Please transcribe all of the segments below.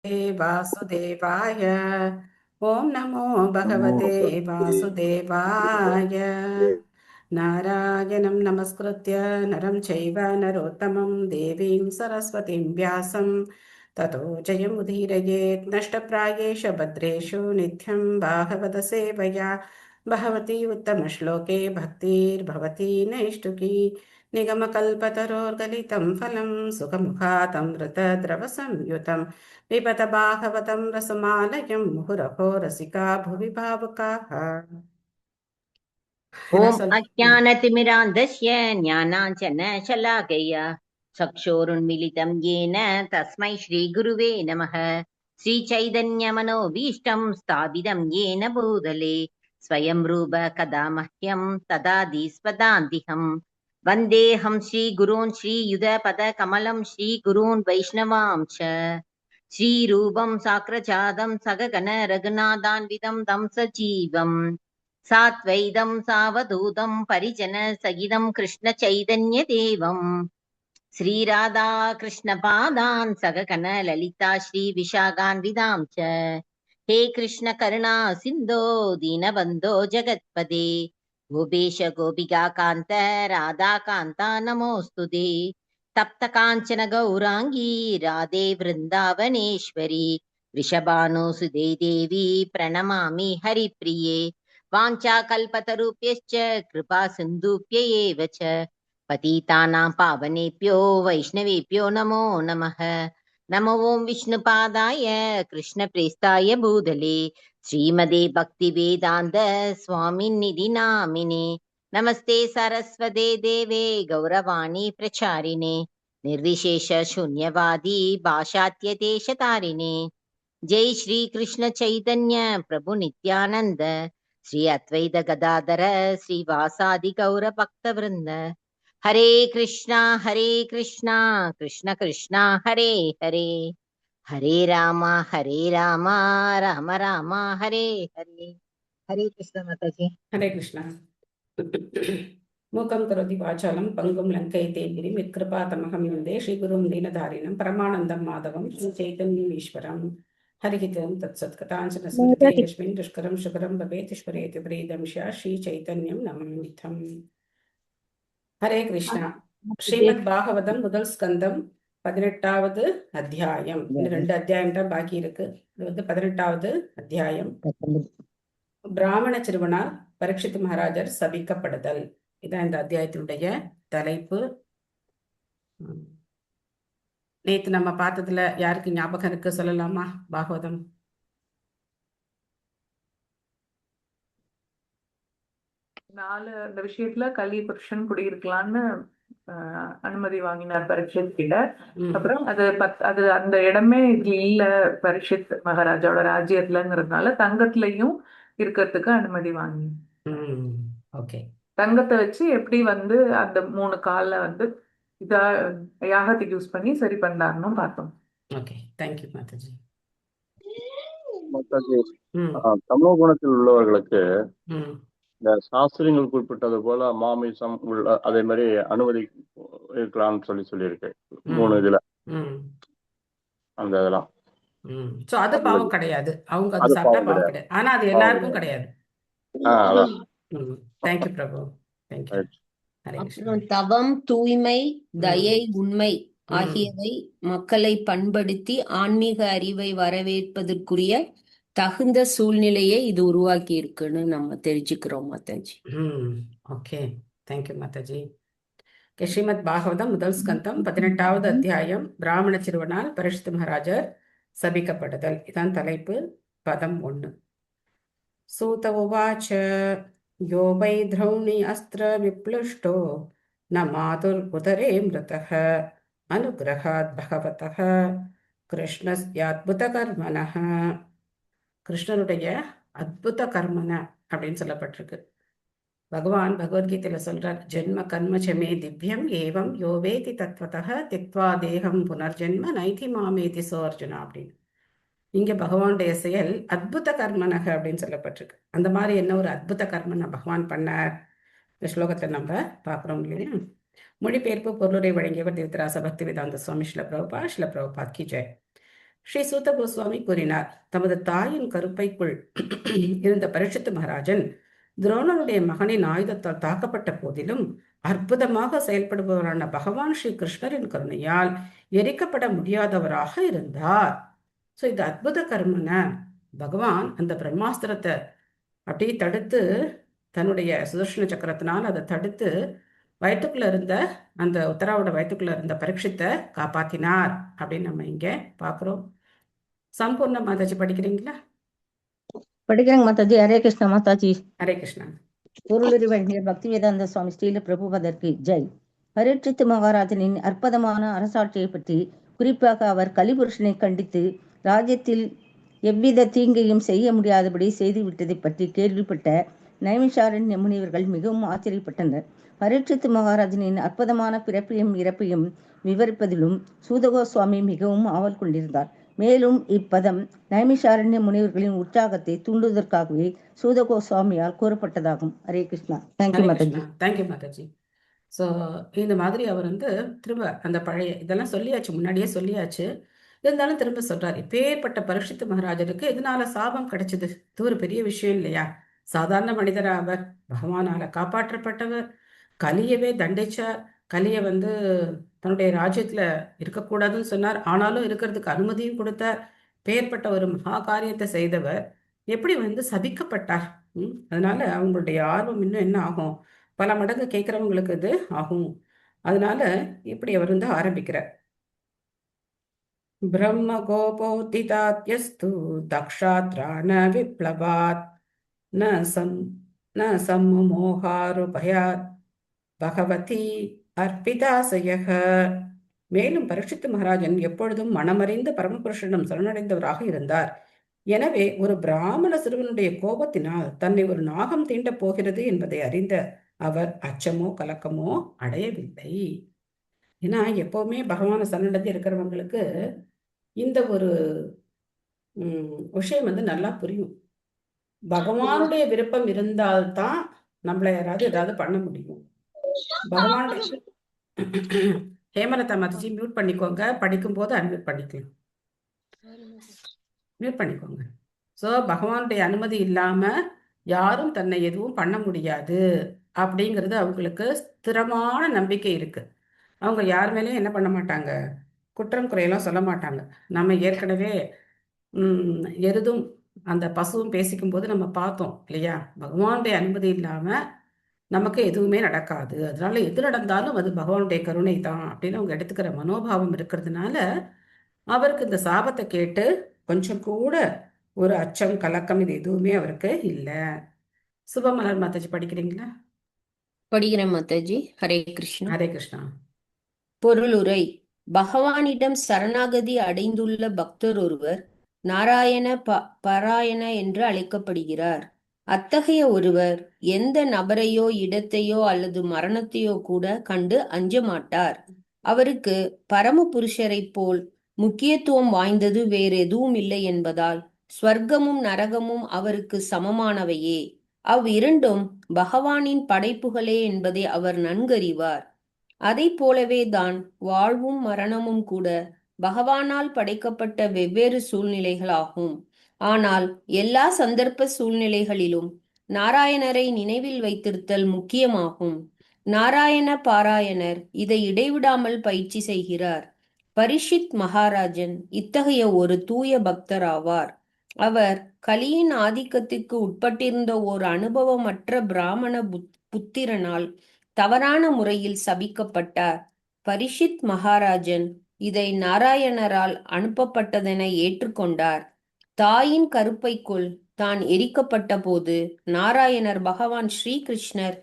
वासुदेवाय। ॐ नमो नमो भगवते भगवते वासुदेवाय। वासुदेवाय। नारायणं नमस्कृत्य नरं चैव नरोत्तमं देवीं सरस्वतीं व्यासं ततो जयमुदीरयेत्। नष्टप्रायेष भद्रेषु नित्यं भागवत सेवया भगवती उत्तमश्लोके भक्तिर्भवती नैष्टुकी। निगमकल्पतरोर्गलितं फलं सुखमुखातमृतद्रवसंयुतं पिबत भागवतं रसमालयं मुहुरहो रसिका भुवि भावुकाः। என்ன ஓம் சொல் அஜ்ஞானதிமிராந்தஸ்ய ஞானாஞ்சனशलाकय चक्षुरुन्मिलितं येन तस्मै श्रीगुरुवे नमः। श्रीचैतन्यमनोभीष्टं स्थापितं येन भूतले स्वयं रूप कदा मह्यं ददाति स्वदान्तिहं। वन्देऽहं श्रीगुरून् श्रीयुतपदकमलं श्रीगुरून् वैष्णवांश्च श्रीरूपं साग्रजातं सगगण रघुनाथान्वितं तं सजीवम् सात्वैदं सावधूतं परिजन सहितं कृष्ण चैतन्य देवम् श्रीराधा कृष्णपादान् सगकन ललिता श्री विशाखान्वितां च। हे कृष्ण करुणा सिन्धो दीनबन्धो जगत्पदे गोपेश गोपिका कान्त राधा कान्ता नमोऽस्तुते। तप्त काञ्चन गौराङ्गी राधे वृन्दावनेश्वरी वृषभानुसुते देवी प्रणमामि हरिप्रिये। वाञ्छाकल्पतरुभ्यश्च कृपा सिन्धुभ्य एव च पतितानां पावनेभ्यो वैष्णवेभ्यो नमो नमः। नमो ॐ विष्णुपादाय कृष्णप्रेष्ठाय भूतले श्रीमते भक्तिवेदान्त स्वामिन्निधि नामिने। नमस्ते सरस्वते देवे गौरवाणी प्रचारिणे निर्विशेष शून्यवादी भाषात्यदेशतारिणे। जय श्री कृष्ण चैतन्य प्रभु नित्यानंद श्री अद्वैत गदाधर श्रीवासादि गौर भक्तवृंद। हरे कृष्णा कृष्ण कृष्णा हरे हरे हरे राम राम राम हरे हरे। हरे कृष्ण माता जी। हरे कृष्ण। मूकं करोति वाचालं पङ्गुं लङ्कयिते गिरिं यत्कृपातमहं वन्दे श्रीगुरुं दीनधारिणं परमानन्दं माधवं श्रीचैतन्यम् ईश्वरम्। हरिः ओं तत्सत्कथाञ्चन स्मृते यस्मिन् दुष्करं सुकरं भवेत् स्मरेति प्रीतं स्यात् श्रीचैतन्यं नमामिथम्। हरे कृष्णा. ஸ்ரீமத் பாகவதம் முதல் ஸ்கந்தம் 18வது அத்தியாயம். இன்னும் 2 அத்தியாயம் தான் பாக்கி இருக்கு. இது 18வது அத்தியாயம். பிராமண சிறுவனால் பரீட்சித் மகாராஜர் சபிக்கப்படுதல். இதான் இந்த அத்தியாயத்தினுடைய தலைப்பு. நேத்து நம்ம பார்த்ததுல யாருக்கு ஞாபகம் இருக்கு சொல்லலாமா? பாகவதம் அந்த விஷயத்துல கலி புருஷன் குடியிருக்கலாம்னு அனுமதி வாங்கினார் பரீட்சித் கிட்ட. அப்புறம் அது அந்த இடமே இல்ல பரீட்சித் மகாராஜாவோட ராஜ்யத்துலங்கிறதுனால தங்கத்திலையும் இருக்கிறதுக்கு அனுமதி வாங்கி ஓகே தங்கத்தை வச்சு எப்படி அந்த 3 கால இதா யாகத்துக்கு யூஸ் பண்ணி சரி பண்ணாருன்னு பார்த்தோம். Okay, thank you Mataji. மாதாஜி, தமோ குணத்தில் உள்ளவர்களுக்கு இந்த சாஸ்திரங்கள் குறிப்பிட்டது போல மாமிசம் உள்ள அதே மாதிரி அனுமதி இருக்கலாம்னு சொல்லியிருக்கு 3 இதுல. அந்த இதெல்லாம் அது பாவம் கிடையாது. அவங்க அது சாப்பிட்டா பாவம் கிடையாது. ஆனா அது எல்லாருக்கும் கிடையாது. தேங்க்யூ பிரபு, தேங்க்யூ. அப்புறம் தவம், தூய்மை, தயை, உண்மை ஆகியவை மக்களை பண்படுத்தி ஆன்மீக அறிவை வரவேற்பதற்குரிய தகுந்த சூழ்நிலையை இது உருவாக்கி இருக்குன்னு நம்ம தெரிஞ்சுக்கிறோம் மாதாஜி. Okay, thank you Mataji. ஸ்ரீமத் பாகவதம் முதல் ஸ்கந்தம் 18வது அத்தியாயம். பிராமண சிறுவனால் பரீட்சித் மகாராஜர் சபிக்கப்படுதல். இதான் தலைப்பு. பதம் 1. சூத உவாச்ச யோ வை த்ரௌணி அஸ்திர விப்ளுஷ்டோ ந மாதுர் உதரே மிருதः அனுகிரகாத் பகவதः கிருஷ்ணஸ்ய கர்மனः. கிருஷ்ணனுடைய அத்புத கர்மன அப்படின்னு சொல்லப்பட்டிருக்கு. பகவான் பகவத்கீதையில சொல்றார், ஜென்ம கர்ம சமே திவ்யம் ஏவம் யோவேதி தத்வதः திக்வா தேகம் புனர்ஜென்ம நைதி மாமேதி சோர்ஜுனா அப்படின்னு. இங்க பகவானுடைய செயல் அத்புத கர்மனக அப்படின்னு சொல்லப்பட்டிருக்கு. அந்த மாதிரி என்ன ஒரு அத்புத கர்மனை பகவான் பண்ணார் இந்த ஸ்லோகத்தை நம்ம பார்க்குறோம் இல்லையா? மொழிபெயர்ப்பு பொருளுரை வழங்கியவர் திருத்தராச பக்தி வேதாந்த சுவாமி ஸ்ரீல பிரபுபாத் கி ஜெய். ஸ்ரீ சூத கோஸ்வாமி கூறினார், தமது தாயின் கருப்பைக்குள் இருந்த பரீட்சித் மகாராஜன் துரோணருடைய மகனின் ஆயுதத்தால் தாக்கப்பட்ட போதிலும் அற்புதமாக செயல்படுபவரான பகவான் ஸ்ரீ கிருஷ்ணரின் கருணையால் எரிக்கப்பட முடியாதவராக இருந்தார். ஸோ இது அற்புத கர்மன. பகவான் அந்த பிரம்மாஸ்திரத்தை அப்படியே தடுத்து தன்னுடைய சுதர்ஷன சக்கரத்தினால் அதை தடுத்து வயிற்றுக்குள்ள இருந்த அந்த உத்தராவோட வயிற்றுக்குள்ள இருந்த பரீட்சித்தை காப்பாத்தினார் அப்படின்னு நம்ம இங்க பாக்குறோம். சம்பூர்ண மாதாஜி படிக்கிறீங்களா? படிக்கிறேங்க மாதாஜி. ஹரே கிருஷ்ணா மாதாஜி. ஹரே கிருஷ்ணா. பொருளுரிவண்டியர் பக்திவேதாந்த சுவாமி ஸ்ரீல பிரபுபதற்கு ஜெய். பரீட்சித் மகாராஜனின் அற்புதமான அரசாட்சியை பற்றி, குறிப்பாக அவர் கலிபுருஷனை கண்டித்து ராஜ்யத்தில் எவ்வித தீங்கையும் செய்ய முடியாதபடி செய்துவிட்டதை பற்றி கேள்விப்பட்ட நைமிஷாரண்ய முனிவர்கள் மிகவும் ஆச்சரியப்பட்டனர். பரீட்சித் மகாராஜனின் அற்புதமான பிறப்பையும் இறப்பையும் விவரிப்பதிலும் சூதகோஸ்வாமி மிகவும் ஆவல் கொண்டிருந்தார். மேலும் இப்பதம் நைமிஷாரண்ய முனிவர்களின் உற்சாகத்தை தூண்டுவதற்காகவே சூதகோஸ்வாமியால் கூறப்பட்டதாகும். Hare Krishna. Thank you Mataji. Thank you Mataji. So இந்த மாதிரி அவர் திரும்ப அந்த பழைய இதெல்லாம் சொல்லியாச்சு, முன்னாடியே சொல்லியாச்சு, இருந்தாலும் திரும்ப சொல்றாரு. இப்பேற்பட்ட பரீட்சித் மகாராஜனுக்கு இதனால சாபம் கிடைச்சது. இது ஒரு பெரிய விஷயம் இல்லையா? சாதாரண மனிதரா அவர் பகவானால காப்பாற்றப்பட்டவர், கலியவே தண்டிச்சார். கலிய தன்னுடைய ராஜ்யத்துல இருக்கக்கூடாதுன்னு சொன்னார், ஆனாலும் இருக்கிறதுக்கு அனுமதியும் கொடுத்தார். பேர்பட்ட ஒரு மகா காரியத்தை செய்தவர் எப்படி சபிக்கப்பட்டார். அதனால அவங்களுடைய ஆர்வம் இன்னும் என்ன ஆகும், பல மடங்கு கேட்கிறவங்களுக்கு இது ஆகும். அதனால இப்படி அவர் ஆரம்பிக்கிறார். பிரம்ம கோபோதிதாத்யஸ்து தக்ஷாத்ராண விப்ளவாத் ந சம்மோகாருபயாத் பகவதி அர்ப்பிதாசயக. மேலும் பரீட்சித் மகாராஜன் எப்பொழுதும் மனமறிந்த பரமபுருஷனிடம் சரணடைந்தவராக இருந்தார். எனவே ஒரு பிராமண சிறுவனுடைய கோபத்தினால் தன்னை ஒரு நாகம் தீண்டப் போகிறது என்பதை அறிந்த அவர் அச்சமோ கலக்கமோ அடையவில்லை. ஏன்னா எப்பவுமே பகவான சரணடைந்து இருக்கிறவங்களுக்கு இந்த ஒரு விஷயம் நல்லா புரியும். பகவானுடைய விருப்பம் இருந்தால்தான் நம்மளை யாராவது ஏதாவது பண்ண முடியும். பகவானுடைய ஹேமலதா மாதாஜி மியூட் பண்ணிக்கோங்க, படிக்கும் போது அன்மியூட் பண்ணிக்கலாம், மியூட் பண்ணிக்கோங்க. ஸோ பகவானுடைய அனுமதி இல்லாம யாரும் தன்னை எதுவும் பண்ண முடியாது அப்படிங்கிறது அவங்களுக்கு ஸ்திரமான நம்பிக்கை இருக்கு. அவங்க யார் மேலேயும் என்ன பண்ண மாட்டாங்க, குற்றம் குறையெல்லாம் சொல்ல மாட்டாங்க. நம்ம ஏற்கனவே எருதும் அந்த பசுவும் பேசிக்கும் போது நம்ம பார்த்தோம் இல்லையா, பகவானுடைய அனுமதி இல்லாம நமக்கு எதுவுமே நடக்காது, அதனால எது நடந்தாலும் அது பகவானுடைய கருணை தான் அப்படின்னு அவங்க எடுத்துக்கிற மனோபாவம் இருக்கிறதுனால அவருக்கு இந்த சாபத்தை கேட்டு கொஞ்சம் கூட ஒரு அச்சம் கலக்கம் இது எதுவுமே அவருக்கு இல்லை. சுபமலர் மாதாஜி படிக்கிறீங்களா? படிக்கிறேன் மாதாஜி. ஹரே கிருஷ்ணா. ஹரே கிருஷ்ணா. பொருளுரை. பகவானிடம் சரணாகதி அடைந்துள்ள பக்தர் ஒருவர் நாராயண பராயண என்று அழைக்கப்படுகிறார். அத்தகைய ஒருவர் எந்த நபரையோ இடத்தையோ அல்லது மரணத்தையோ கூட கண்டு அஞ்ச மாட்டார். அவருக்கு பரமபுருஷரைப் போல் முக்கியத்துவம் வாய்ந்தது வேறெதுவும் இல்லை என்பதால் ஸ்வர்க்கமும் நரகமும் அவருக்கு சமமானவையே. அவ்விரண்டும் பகவானின் படைப்புகளே என்பதை அவர் நன்கறிவார். அதை போலவே தான் வாழ்வும் மரணமும் கூட பகவானால் படைக்கப்பட்ட வெவ்வேறு சூழ்நிலைகளாகும். ஆனால் எல்லா சந்தர்ப்ப சூழ்நிலைகளிலும் நாராயணரை நினைவில் வைத்திருத்தல் முக்கியமாகும். நாராயண பாராயணர் இதை இடைவிடாமல் பயிற்சி செய்கிறார். பரீட்சித் மகாராஜன் இத்தகைய ஒரு தூய பக்தர் ஆவார். அவர் கலியின் ஆதிக்கத்திற்கு உட்பட்டிருந்த ஓர் அனுபவமற்ற பிராமண புத்திரனால் தவறான முறையில் சபிக்கப்பட்டார். பரீட்சித் மகாராஜன் இதை நாராயணரால் அனுப்பப்பட்டதென ஏற்றுக்கொண்டார். தாயின் கருப்பைக்குள் தான் எரிக்கப்பட்ட போது நாராயணர் பகவான் ஸ்ரீகிருஷ்ணர்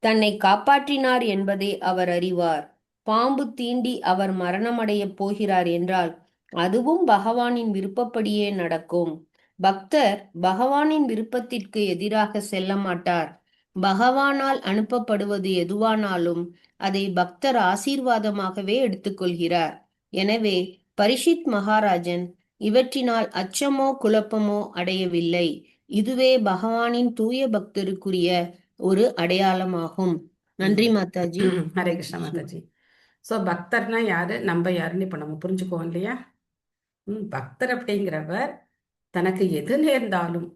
தன்னை காப்பாற்றினார் என்பதை அவர் அறிவார். பாம்பு தீண்டி அவர் மரணமடையப் போகிறார் என்றால் அதுவும் பகவானின் விருப்பப்படியே நடக்கும். பக்தர் பகவானின் விருப்பத்திற்கு எதிராக செல்ல மாட்டார். பகவானால் அனுப்பப்படுவது எதுவானாலும் அதை பக்தர் ஆசீர்வாதமாகவே எடுத்துக்கொள்கிறார். எனவே பரீட்சித் மகாராஜன் இவற்றினால் அச்சமோ குழப்பமோ அடையவில்லை. இதுவே பகவானின் தூய பக்தருக்குரிய ஒரு அடையாளமாகும். நன்றி மாதாஜி. ஹரே கிருஷ்ணா மாதாஜி. ஸோ பக்தர்னா யாரு, நம்ம யாருன்னு இப்போ நம்ம புரிஞ்சுக்குவோம் இல்லையா? பக்தர் அப்படிங்கிறவர் தனக்கு எது நேர்ந்தாலும்,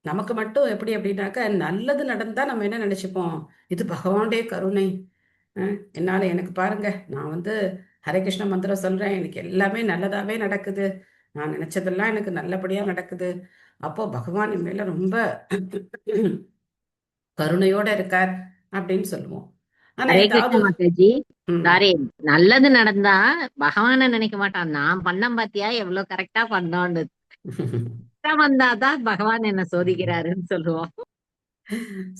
நமக்கு மட்டும் எப்படி அப்படின்னாக்க நல்லது நடந்தா நம்ம என்ன நினைச்சுப்போம், இது பகவானுடைய கருணை. என்னால எனக்கு பாருங்க, நான் வந்து ஹரே கிருஷ்ண மந்திரம் சொல்றேன், எனக்கு எல்லாமே நல்லதாவே நடக்குது, நான் நினைச்சதெல்லாம் எனக்கு நல்லபடியா நடக்குது, அப்போ பகவான் என் மேல ரொம்ப கருணையோட இருக்கார் அப்படின்னு சொல்லுவோம். ஆனா ஹரே ஏதாவது கிருஷ்ண மாதாஜி. ம், சாரி, நல்லது நடந்தா பகவான நினைக்க மாட்டான், நான் பண்ண பாத்தியா எவ்வளவு கரெக்டா பண்ணோன்னு. வந்தாதான் பகவான் என்ன சோதிக்கிறாருன்னு சொல்லுவோம்.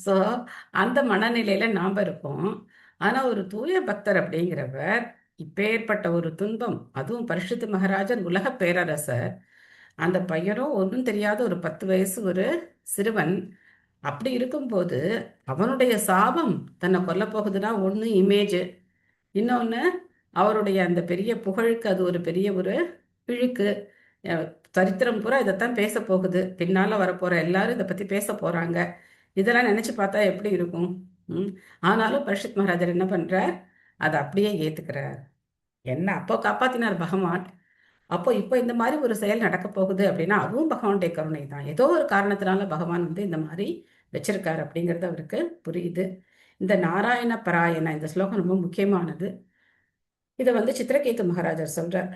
சோ அந்த மனநிலையில நாம இருப்போம். ஆனா ஒரு தூய பக்தர் அப்படிங்கிறவர் இப்பேற்பட்ட ஒரு துன்பம், அதுவும் பரிசுத்த மகாராஜன் உலக பேரரசர், அந்த பையனும் ஒன்றும் தெரியாத ஒரு 10 வயசு ஒரு சிறுவன். அப்படி இருக்கும்போது அவனுடைய சாபம் தன்னை கொல்ல போகுதுன்னா ஒண்ணு இமேஜ், இன்னொன்னு அவருடைய அந்த பெரிய புகழுக்கு அது ஒரு பெரிய ஒரு இழுக்கு. அஹ் சரித்திரம் பூரா இதைத்தான் பேச போகுது, பின்னால வரப்போற எல்லாரும் இதை பத்தி பேச போறாங்க. இதெல்லாம் நினைச்சு பார்த்தா எப்படி இருக்கும்? ஆனாலும் பரிஷத் மகாராஜர் என்ன பண்றார், அதை அப்படியே ஏத்துக்கிறார். என்ன அப்போ காப்பாத்தினார் பகவான், அப்போ இப்போ இந்த மாதிரி ஒரு செயல் நடக்க போகுது அப்படின்னா அதுவும் பகவானுடைய கருணை தான். ஏதோ ஒரு காரணத்தினால பகவான் வந்து இந்த மாதிரி வச்சிருக்காரு அப்படிங்கிறது அவருக்கு புரியுது. இந்த நாராயண பராயண இந்த ஸ்லோகம் ரொம்ப முக்கியமானது. இதை வந்து சித்திரகேது மகாராஜர் சொல்றார்.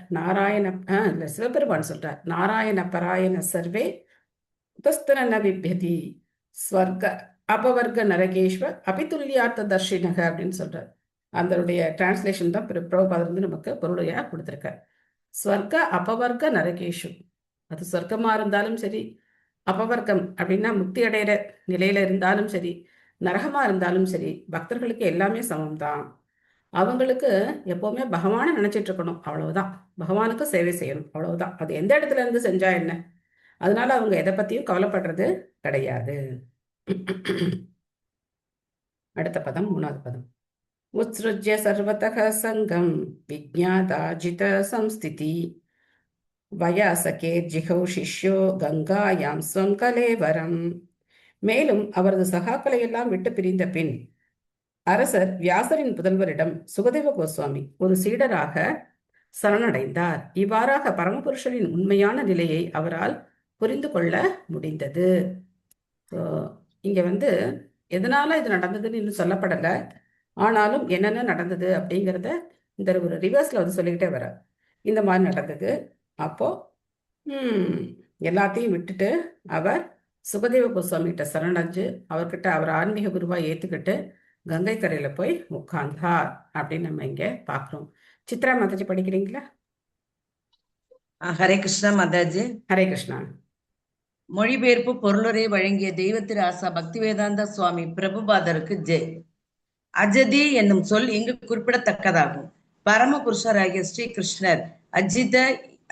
இல்ல சிவபெருமான் சொல்றார், நாராயண பராயண சர்வே உபஸ்தன விபியதி ஸ்வர்க அபவர்க நரகேஸ்வ அபிதுல்யார்த்த தர்ஷினக அப்படின்னு சொல்றார். அதனுடைய டிரான்ஸ்லேஷன் தான் பிரபுபாதர் வந்து நமக்கு பொருளையா கொடுத்திருக்கார். ஸ்வர்க அபவர்க்க நரகேஷு, அது சொர்க்கமா இருந்தாலும் சரி, அபவர்க்கம் அப்படின்னா முக்தி அடைகிற நிலையில இருந்தாலும் சரி, நரகமா இருந்தாலும் சரி, பக்தர்களுக்கு எல்லாமே சமம் தான். அவங்களுக்கு எப்பவுமே பகவானை நினைச்சிட்டு இருக்கணும், அவ்வளவுதான். பகவானுக்கு சேவை செய்யணும், அவ்வளவுதான். அது எந்த இடத்துல இருந்து செஞ்சா என்ன, அதனால அவங்க எதை பத்தியும் கவலைப்படுறது கிடையாது. அடுத்த பதம், 3வது பதம். உத்ஸ்ருஜ்ய சர்வதக சங்கம் விஜ்ஞாதாஜித சம்ஸ்திதி வயாசகே ஜிகௌ சிஷ்யோ கங்காயாம் ஸ்வம் கலேவரம். மேலும் அவரது சகாக்களை எல்லாம் விட்டு பிரிந்த பின் அரசர் வியாசரின் புதல்வரிடம் சுகதேவ கோஸ்வாமி ஒரு சீடராக சரணடைந்தார். இவ்வாறாக பரமபுருஷரின் உண்மையான நிலையை அவரால் புரிந்து கொள்ள முடிந்தது. இங்க வந்து எதனால இது நடந்ததுன்னு இன்னும் சொல்லப்படல, ஆனாலும் என்னென்ன நடந்தது அப்படிங்கிறத இந்த ஒரு ரிவர்ஸ்ல வந்து சொல்லிக்கிட்டே வர. இந்த மாதிரி நடந்தது. அப்போ எல்லாத்தையும் விட்டுட்டு அவர் சுகதேவ கோஸ்வாமிகிட்ட சரணடைஞ்சு அவர்கிட்ட அவர் ஆன்மீக குருவா ஏத்துக்கிட்டு கங்கை கரையில போய் உட்கார்ந்தார் அப்படின்னு நம்ம இங்க பாக்குறோம். சித்ரா மாதாஜி படிக்கிறீங்களா? ஹரே கிருஷ்ணா மாதாஜி. ஹரே கிருஷ்ணா. மொழிபெயர்ப்பு பொருளுரை வழங்கிய தெய்வத்திரு ஆசா பக்திவேதாந்த சுவாமி பிரபுபாதருக்கு ஜெய். அஜதி என்னும் சொல் இங்கு குறிப்பிடத்தக்கதாகும். பரமபுருஷராகிய ஸ்ரீ கிருஷ்ணர் அஜித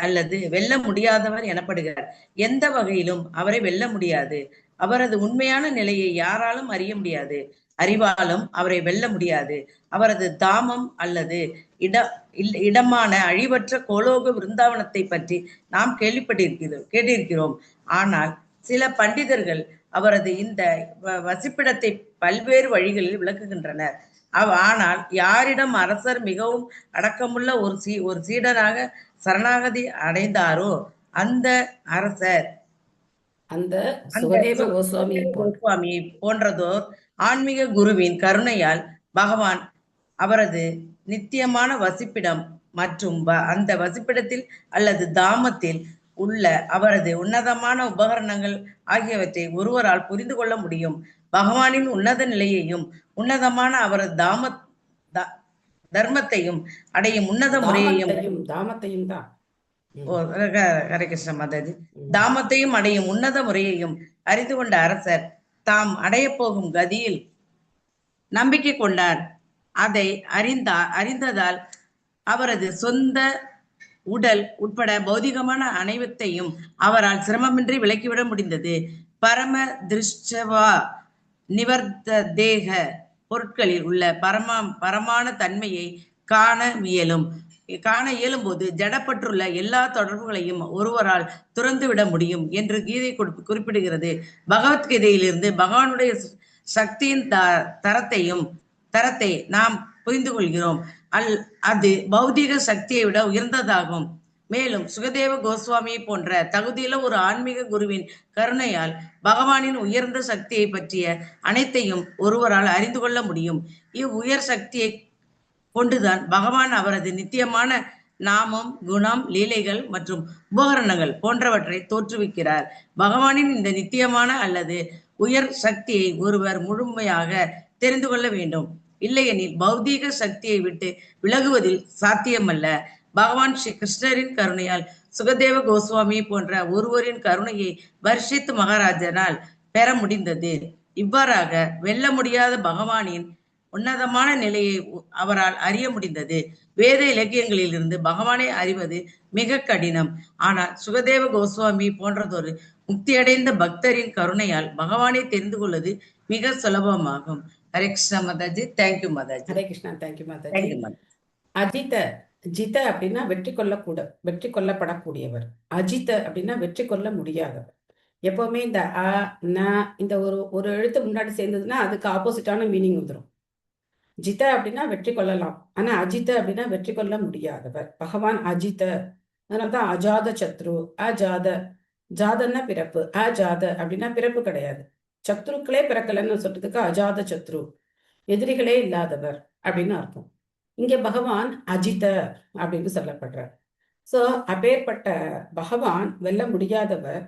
அல்லது வெல்ல முடியாதவர் எனப்படுகிறார். எந்த வகையிலும் அவரை வெல்ல முடியாது. அவரது உண்மையான நிலையை யாராலும் அறிய முடியாது. அறிவாலும் அவரை வெல்ல முடியாது. அவரது தாமம் அல்லது இடமான அழிவற்ற கோலோக விருந்தாவனத்தை பற்றி நாம் கேட்டிருக்கிறோம். ஆனால் சில பண்டிதர்கள் அவரது இந்த வசிப்பிடத்தை பல்வேறு வழிகளில் விளக்குகின்றனர். ஆனால் யாரிடம் அரசர் மிகவும் அடக்கமுள்ள ஒரு சீடராக சரணாகதி அடைந்தாரோ அந்த அரசர் அந்த சுகதேவ கோஸ்வாமி போன்றதோர் ஆன்மீக குருவின் கருணையால் பகவான் அவரது நித்தியமான வசிப்பிடம் மற்றும் அந்த வசிப்பிடத்தில் அல்லது தாமத்தில் உள்ள அவரது உன்னதமான உபகரணங்கள் ஆகியவற்றை ஒருவரால் புரிந்து கொள்ள முடியும். பகவானின் உன்னத நிலையையும் உன்னதமான அவரது தர்மத்தையும் அடையும் உன்னத முறையையும் ஹரே கிருஷ்ண மாதாஜி, தாமத்தையும் அடையும் உன்னத முறையையும் அறிந்து கொண்ட அரசர் தாம் அடைய போகும் கதியில் நம்பிக்கை கொண்டார். அதை அறிந்ததால் அவரது சொந்த உடல் உட்பட பௌதிகமான அனைத்தையும் அவரால் சிரமமின்றி விலக்கிவிட முடிந்தது. பரம திருஷ்டவா நிவர்த்த தேக பொருட்களில் உள்ள பரமான தன்மையை காண இயலும் போது ஜடப்பட்டுள்ள எல்லா தொடர்புகளையும் ஒருவரால் துறந்துவிட முடியும் என்று கீதை குறிப்பிடுகிறது. பகவத்கீதையிலிருந்து பகவானுடைய சக்தியின் தரத்தை நாம் புரிந்து கொள்கிறோம். அது பௌதிக சக்தியை விட உயர்ந்ததாகும். மேலும் சுகதேவ கோஸ்வாமியை போன்ற தகுதியுள்ள ஒரு ஆன்மீக குருவின் கருணையால் பகவானின் உயர்ந்த சக்தியை பற்றிய அனைத்தையும் ஒருவரால் அறிந்து கொள்ள முடியும். உயர் சக்தியை கொண்டுதான் பகவான் அவரது நித்தியமான நாமம், குணம், லீலைகள் மற்றும் உபகரணங்கள் போன்றவற்றை தோற்றுவிக்கிறார். பகவானின் இந்த நித்தியமான அல்லது உயர் சக்தியை ஒருவர் முழுமையாக தெரிந்து கொள்ள வேண்டும். இல்லையெனில் பௌதீக சக்தியை விட்டு விலகுவதில் சாத்தியமல்ல. பகவான் ஸ்ரீ கிருஷ்ணரின் கருணையால் சுகதேவ கோஸ்வாமி போன்ற ஒருவரின் கருணையை வர்ஷித் மகாராஜனால் பெற முடிந்தது. இவ்வாறாக வெல்ல முடியாத பகவானின் உன்னதமான நிலையை அவரால் அறிய முடிந்தது. வேத இலக்கியங்களில் இருந்து பகவானை அறிவது மிக கடினம். ஆனால் சுகதேவ கோஸ்வாமி போன்றதொரு முக்தியடைந்த பக்தரின் கருணையால் பகவானை தெரிந்து கொள்வது மிக சுலபமாகும். Hare Krishna Mataji. Thank you Mataji. Hare Krishna. Thank you Mataji. Thank you Mataji. அஜித ஜித அப்படின்னா வெற்றி கொள்ளப்படக்கூடியவர். அஜித அப்படின்னா வெற்றி கொள்ள முடியாதவர். எப்பவுமே இந்த அ ந இந்த ஒரு எழுத்து முன்னாடி சேர்ந்ததுன்னா அதுக்கு ஆப்போசிட்டான மீனிங் வந்துடும். ஜித அப்படின்னா வெற்றி கொள்ளலாம், ஆனா அஜித அப்படின்னா வெற்றி கொள்ள முடியாதவர். பகவான் அஜித, அதனால்தான் அஜாத சத்ரு. அஜாத, ஜாதன்னா பிறப்பு, அஜாத அப்படின்னா பிறப்பு கிடையாது. சத்ருக்களே பிறக்கலன்னு சொல்றதுக்கு அஜாத சத்ரு, எதிரிகளே இல்லாதவர் அப்படின்னு அர்த்தம். இங்க பகவான் அஜித அப்படின்னு சொல்லப்படுறார். சோ அப்பேற்பட்ட பகவான் வெல்ல முடியாதவர்.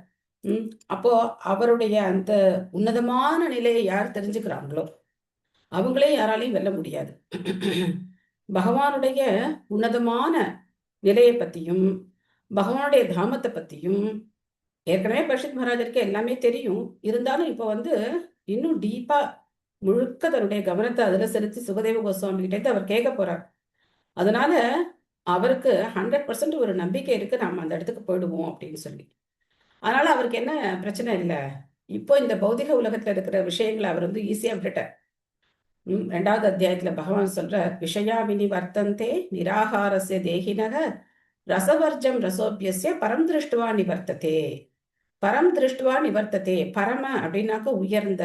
அப்போ அவருடைய அந்த உன்னதமான நிலையை யார் தெரிஞ்சுக்கிறாங்களோ அவங்களே யாராலையும் வெல்ல முடியாது. பகவானுடைய உன்னதமான நிலையை பத்தியும் பகவானுடைய தாமத்தை பத்தியும் ஏற்கனவே பரீட்சித் மகாராஜருக்கு எல்லாமே தெரியும். இருந்தாலும் இப்ப இன்னும் டீப்பா முழுக்க தன்னுடைய கவனத்தை அதுல செலுத்தி சுகதேவ கோஸ்வாமி கிட்டே அவர் கேட்க போறார். அதனால அவருக்கு 100% ஒரு நம்பிக்கை இருக்கு, நம்ம அந்த இடத்துக்கு போயிடுவோம் அப்படின்னு சொல்லி. அதனால அவருக்கு என்ன பிரச்சனை இல்லை. இப்போ இந்த பௌதிக உலகத்துல இருக்கிற விஷயங்களை அவர் ஈஸியா விட்டுட்டார். 2வது அத்தியாயத்துல பகவான் சொல்ற, விஷயா வினிவர்த்தந்தே நிராகாரஸ்ய தேகினக ரசவர்ஜம் ரசோபியஸ்ய பரம் திருஷ்டுவா நிவர்த்ததே. பரம் திருஷ்டுவா நிவர்த்ததே. பரம அப்படின்னாக்க உயர்ந்த,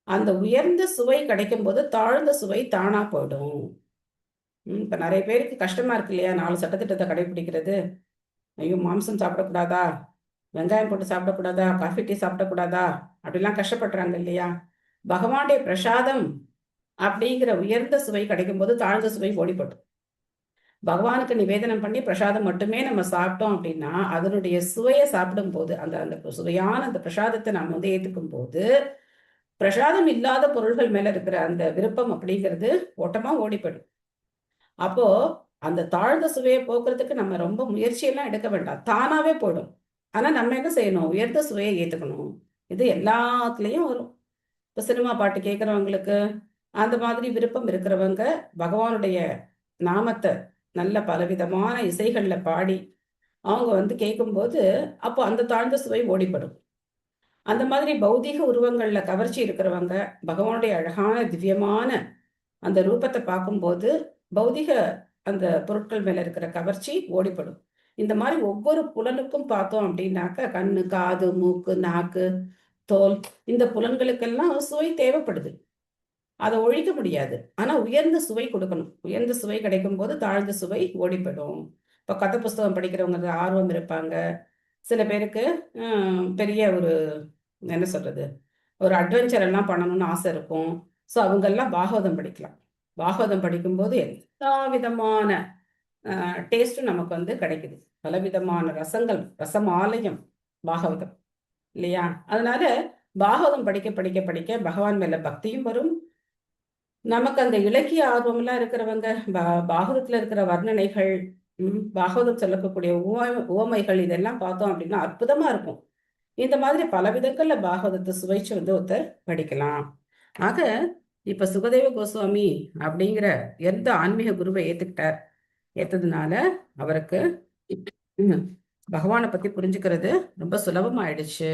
அந்த உயர்ந்த சுவை கிடைக்கும் போது தாழ்ந்த சுவை தானா போயிடும். இப்ப நிறைய பேருக்கு கஷ்டமா இருக்கு இல்லையா, 4 சட்டத்திட்டத்தை கடைபிடிக்கிறது. ஐயோ மாம்சம் சாப்பிடக்கூடாதா, வெங்காயம் போட்டு சாப்பிடக்கூடாதா, காஃபி டீ சாப்பிடக்கூடாதா, அப்படிலாம் கஷ்டப்படுறாங்க இல்லையா. பகவானுடைய பிரசாதம் அப்படிங்கிற உயர்ந்த சுவை கிடைக்கும் போது தாழ்ந்த சுவை ஓடிப்படும். பகவானுக்கு நிவேதனம் பண்ணி பிரசாதம் மட்டுமே நம்ம சாப்பிட்டோம் அப்படின்னா அதனுடைய சுவையை சாப்பிடும் போது அந்த சுவையான அந்த பிரசாதத்தை நம்ம ஏத்துக்கும் போது பிரசாதம் இல்லாத பொருள்கள் மேல இருக்கிற அந்த விருப்பம் அப்படிங்கிறது ஓட்டமா ஓடிப்படும். அப்போ அந்த தாழ்ந்த சுவையை போக்குறதுக்கு நம்ம ரொம்ப முயற்சியெல்லாம் எடுக்க வேண்டாம், தானாவே போயிடும். ஆனா நம்ம என்ன செய்யணும், உயர்ந்த சுவையை ஏத்துக்கணும். இது எல்லாத்துலயும் வரும். இப்ப சினிமா பாட்டு கேட்கறவங்களுக்கு அந்த மாதிரி விருப்பம் இருக்கிறவங்க பகவானுடைய நாமத்தை நல்ல பலவிதமான இசைகள்ல பாடி அவங்க கேட்கும்போது அப்போ அந்த தாழ்ந்த சுவை ஓடிப்படும். அந்த மாதிரி பௌதிக உருவங்கள்ல கவர்ச்சி இருக்கிறவங்க பகவானுடைய அழகான திவ்யமான அந்த ரூபத்தை பார்க்கும்போது பௌதிக அந்த பொருட்கள் மேல இருக்கிற கவர்ச்சி ஓடிப்படும். இந்த மாதிரி ஒவ்வொரு புலனுக்கும் பார்த்தோம் அப்படின்னாக்க கண்ணு, காது, மூக்கு, நாக்கு, தோல், இந்த புலன்களுக்கெல்லாம் சுவை தேவைப்படுது. அதை ஒழிக்க முடியாது. ஆனா உயர்ந்த சுவை கொடுக்கணும். உயர்ந்த சுவை கிடைக்கும் போது தாழ்ந்த சுவை ஓடிப்படும். இப்ப கதை புஸ்தகம் படிக்கிறவங்க ஆர்வம் இருப்பாங்க. சில பேருக்கு பெரிய ஒரு என்ன சொல்றது, ஒரு அட்வென்ச்சர் எல்லாம் பண்ணணும்னு ஆசை இருக்கும். ஸோ அவங்கெல்லாம் பாகவதம் படிக்கலாம். பாகவதம் படிக்கும்போது எல்லா விதமான டேஸ்டும் நமக்கு கிடைக்குது. பலவிதமான ரசங்கள், ரசமாலயம் பாகவதம் இல்லையா. அதனால பாகவதம் படிக்க படிக்க படிக்க பகவான் மேல பக்தியும் வரும். நமக்கு அந்த இலக்கிய ஆர்வம்லாம் இருக்கிறவங்க பாகவதத்துல இருக்கிற வர்ணனைகள், பாகவதம் சொல்லக்கூடிய உவமைகள் இதெல்லாம் பார்த்தோம் அப்படின்னா அற்புதமா இருக்கும். இந்த மாதிரி பல விதங்கள்ல பாகவதத்தை சுவைச்சு ஒருத்தர் படிக்கலாம். ஆக இப்ப சுகதேவ கோஸ்வாமி அப்படிங்கிற எந்த ஆன்மீக குருவை ஏத்ததுனால அவருக்கு பகவானை பத்தி புரிஞ்சுக்கிறது ரொம்ப சுலபமாயிடுச்சு.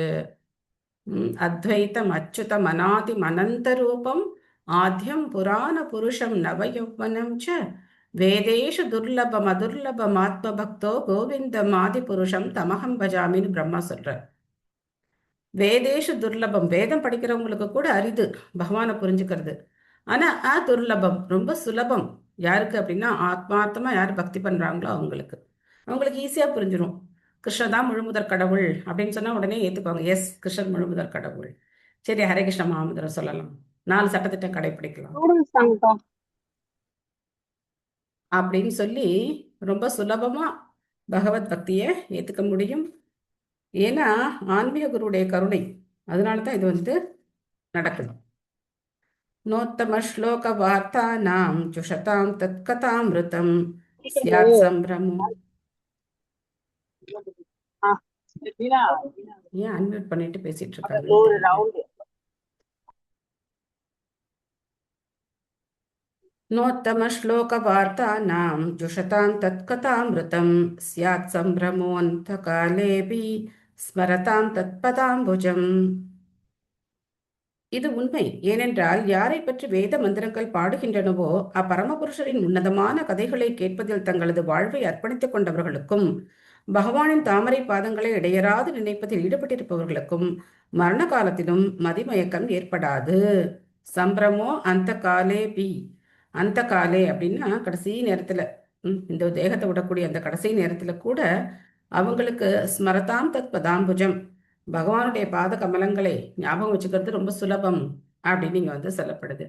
அத்வைத்தம் அச்சுதம் அநாதி அனந்த ரூபம் ஆத்யம் புராண புருஷம் நவயௌவனம் ச வேதேஷு துர்லபம் அதுர்லபம் ஆத்ம பக்தோ கோவிந்தம் ஆதி புருஷம் தமகம் பஜாமின்னு பிரம்மா சொல்ற. வேதேஷு துர்லபம், வேதம் படிக்கிறவங்களுக்கு கூட அரிது பகவானை புரிஞ்சுக்கிறது. ஆனா துர்லபம் ரொம்ப சுலபம். யாருக்கு அப்படின்னா ஆத்மார்த்தமா யார் பக்தி பண்றாங்களோ அவங்களுக்கு. அவங்களுக்கு ஈஸியாக புரிஞ்சிடும். கிருஷ்ணர் தான் முழுமுதற் கடவுள் அப்படின்னு சொன்னால் உடனே ஏற்றுக்குவாங்க. எஸ், கிருஷ்ணர் முழுமுதற் கடவுள். சரி, ஹரே கிருஷ்ண மகாமந்திரம் சொல்லலாம், 4 சட்டத்திட்டம் கடைபிடிக்கலாம் அப்படின்னு சொல்லி ரொம்ப சுலபமாக பகவத் பக்தியை ஏற்றுக்க முடியும். ஏன்னா ஆன்மீக குருவுடைய கருணை, அதனால தான் இது நடக்குது. நோத்தம ஸ்லோக வார்த்தானாம் சுஷதாம் தத்கதாமிருதம் ஸ்யாத் சம்பிரமம். ஏன் அன்மியூட் பண்ணிட்டு பேசிட்டு இருக்காங்க? நோத்தம ஸ்லோக வார்த்தானாம் ஜுஷதாம் தத்கதாமிருதம் ஸ்யாத் சம்பிரமோந்த காலேபி ஸ்மரதாம் தத்பதாம்புஜம். இது உண்மை. ஏனென்றால் யாரை பற்றி வேத மந்திரங்கள் பாடுகின்றனவோ அப்பரமபுருஷரின் உன்னதமான கதைகளை கேட்பதில் தங்களது வாழ்வை அர்ப்பணித்துக் கொண்டவர்களுக்கும் பகவானின் தாமரை பாதங்களை இடையராது நினைப்பதில் ஈடுபட்டிருப்பவர்களுக்கும் மரண காலத்திலும் மதிமயக்கம் ஏற்படாது. சம்பிரமோ அந்த காலே பி. அந்த காலே அப்படின்னா கடைசி நேரத்துல, இந்த தேகத்தை விடக்கூடிய அந்த கடைசி நேரத்துல கூட அவங்களுக்கு ஸ்மரதாம் தத் பதாம்புஜம், பகவானுடைய பாத கமலங்களை ஞாபகம் வச்சுக்கிறது ரொம்ப சுலபம் அப்படின்னு இங்க சொல்லப்படுது.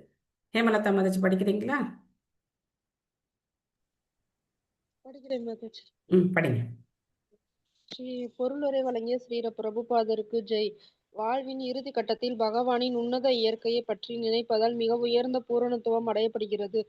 ஹேமலதா மதிச்சு படிக்கிறீங்களா? படிங்க. ஸ்ரீ பொருளுரை வழங்கிய ஸ்ரீர பிரபுபாதருக்கு ஜெய். வாழ்வின் இறுதி கட்டத்தில் பகவானின் உன்னத இயற்கையை பற்றி நினைப்பதால் மிக உயர்ந்த பூரணத்துவம் அடையப்படுகிறது.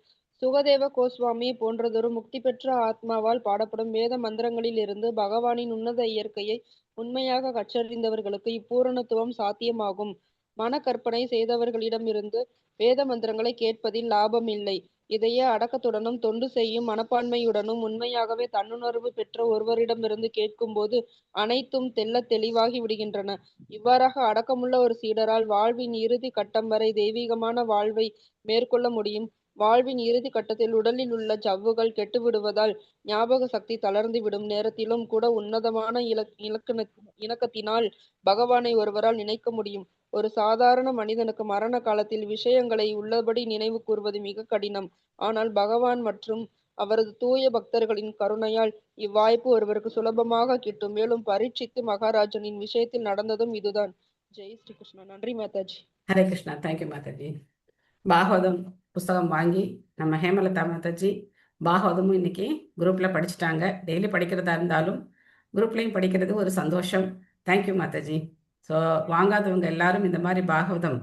சுகதேவ கோஸ்வாமி போன்றதொரு முக்தி பெற்ற ஆத்மாவால் பாடப்படும் வேத மந்திரங்களில் இருந்து பகவானின் உன்னத இயற்கையை உண்மையாக கற்றறிந்தவர்களுக்கு இப்பூரணத்துவம் சாத்தியமாகும். மன கற்பனை செய்தவர்களிடமிருந்து வேத மந்திரங்களை கேட்பதில் லாபம் இல்லை. இதையே அடக்கத்துடனும் தொண்டு செய்யும் மனப்பான்மையுடனும் உண்மையாகவே தன்னுணர்வு பெற்ற ஒருவரிடமிருந்து கேட்கும்போது அனைத்தும் தெள்ள தெளிவாகி விடுகின்றன. இவ்வாறாக அடக்கமுள்ள ஒரு சீடரால் வாழ்வின் இறுதி கட்டம் வரை தெய்வீகமான வாழ்வை மேற்கொள்ள முடியும். வாழ்வின் இறுதி கட்டத்தில் உடலில் உள்ள சவ்வுகள் கெட்டுவிடுவதால் ஞாபக சக்தி தளர்ந்து விடும் நேரத்திலும் கூட உன்னதமான இணக்கத்தினால் பகவானை ஒருவரால் நினைக்க முடியும். ஒரு சாதாரண மனிதனுக்கு மரண காலத்தில் விஷயங்களை உள்ளபடி நினைவு கூறுவது மிக கடினம். ஆனால் பகவான் மற்றும் அவரது தூய பக்தர்களின் கருணையால் இவ்வாய்ப்பு ஒருவருக்கு சுலபமாக கிட்டும். மேலும் பரீட்சித்து மகாராஜனின் விஷயத்தில் நடந்ததும் இதுதான். ஜெய் ஸ்ரீ கிருஷ்ணா. நன்றி மாதாஜி. ஹரே கிருஷ்ணா. தேங்க்யூ மாதாஜி. பாகவதம் புஸ்தகம் வாங்கி நம்ம ஹேமலதா மாதாஜி பாகவதமும் இன்னைக்கு குரூப்ல படிச்சுட்டாங்க. டெய்லி படிக்கிறதா இருந்தாலும் குரூப்லையும் படிக்கிறது ஒரு சந்தோஷம். தேங்க்யூ மாதாஜி. ஸோ வாங்காதவங்க எல்லாரும் இந்த மாதிரி பாகவதம்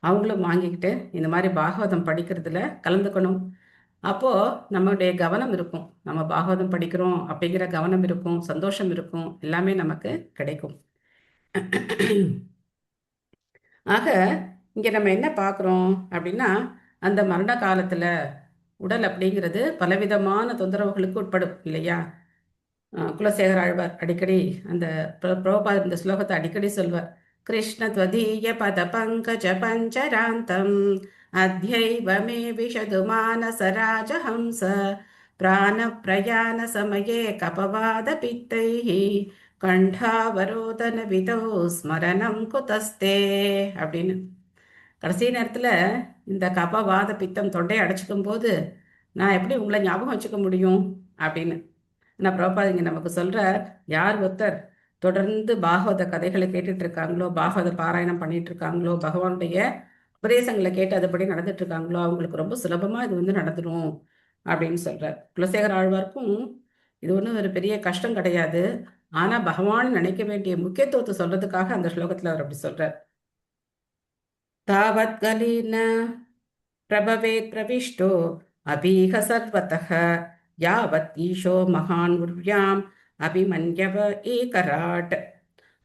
அவங்களும் வாங்கிக்கிட்டு இந்த மாதிரி பாகவதம் படிக்கிறதுல கலந்துக்கணும். அப்போது நம்மளுடைய கவனம் இருக்கும், நம்ம பாகவதம் படிக்கிறோம் அப்படிங்கிற கவனம் இருக்கும், சந்தோஷம் இருக்கும், எல்லாமே நமக்கு கிடைக்கும். ஆக இங்கே நம்ம என்ன பார்க்குறோம் அப்படின்னா, அந்த மரண காலத்தில் உடல் அப்படிங்கிறது பலவிதமான தொந்தரவுகளுக்கு உட்படும் இல்லையா? குலசேகர ஆழ்வார் அடிக்கடி அந்த பிரபுபாதர் இந்த ஸ்லோகத்தை அடிக்கடி சொல்வார். கிருஷ்ண த்வதீய பத பங்கஜ பஞ்சராந்தம் அத்யைவ மே விஷது மானச ராஜஹம்ச பிராண பிரயாண சமயே கபவாத பித்தைஹி கண்டாவரோதன விதோ ஸ்மரணம் குதஸ்தே அப்படின்னு. கடைசி நேரத்தில் இந்த கபவாத பித்தம் தொண்டையை அடைச்சிக்கும் போது நான் எப்படி உங்களை ஞாபகம் வச்சுக்க முடியும் அப்படின்னு நான் பிரபாத் இங்கே நமக்கு சொல்ற, யார் ஒருத்தர் தொடர்ந்து பாகவத கதைகளை கேட்டுட்டு இருக்காங்களோ, பாகவத பாராயணம் பண்ணிட்டு இருக்காங்களோ, பகவானுடைய உபதேசங்களை கேட்டு அதுபடி நடந்துட்டு இருக்காங்களோ அவங்களுக்கு ரொம்ப சுலபமா இது நடந்துடும் அப்படின்னு சொல்றார். குலசேகர ஆழ்வார்க்கும் இது ஒன்றும் ஒரு பெரிய கஷ்டம் கிடையாது. ஆனா பகவான் நினைக்க வேண்டிய முக்கியத்துவத்தை சொல்றதுக்காக அந்த ஸ்லோகத்துல அவர் அப்படி சொல்றார். தாவத் கலீன பிரபவேத் பிரவிஷ்டோ அபீக சர்வதஹ யாவத் ஈஷோ மகான் உர்வியாம் அபிமன்யவ ஏகராட்.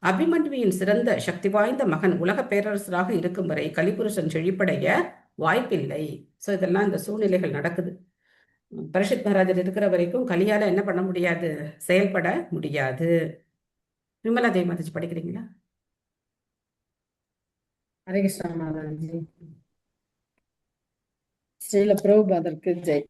அபிமன்யுவின் சிறந்த சக்தி வாய்ந்த மகன் உலக பேரரசராக இருக்கும் வரை கலிபுருஷன் செழிப்படைய வாய்ப்பில்லை. ஸோ இதெல்லாம் இந்த சூழ்நிலைகள் நடக்குது. பரீட்சித் மகாராஜர் இருக்கிற வரைக்கும் கலியால என்ன பண்ண முடியாது, செயல்பட முடியாது. விமலா தேவி மாதாஜி படிக்கிறீங்களா? ஹரே கிருஷ்ணா மாதாஜி. ஸ்ரீல பிரபுபாதருக்கு ஜெய்.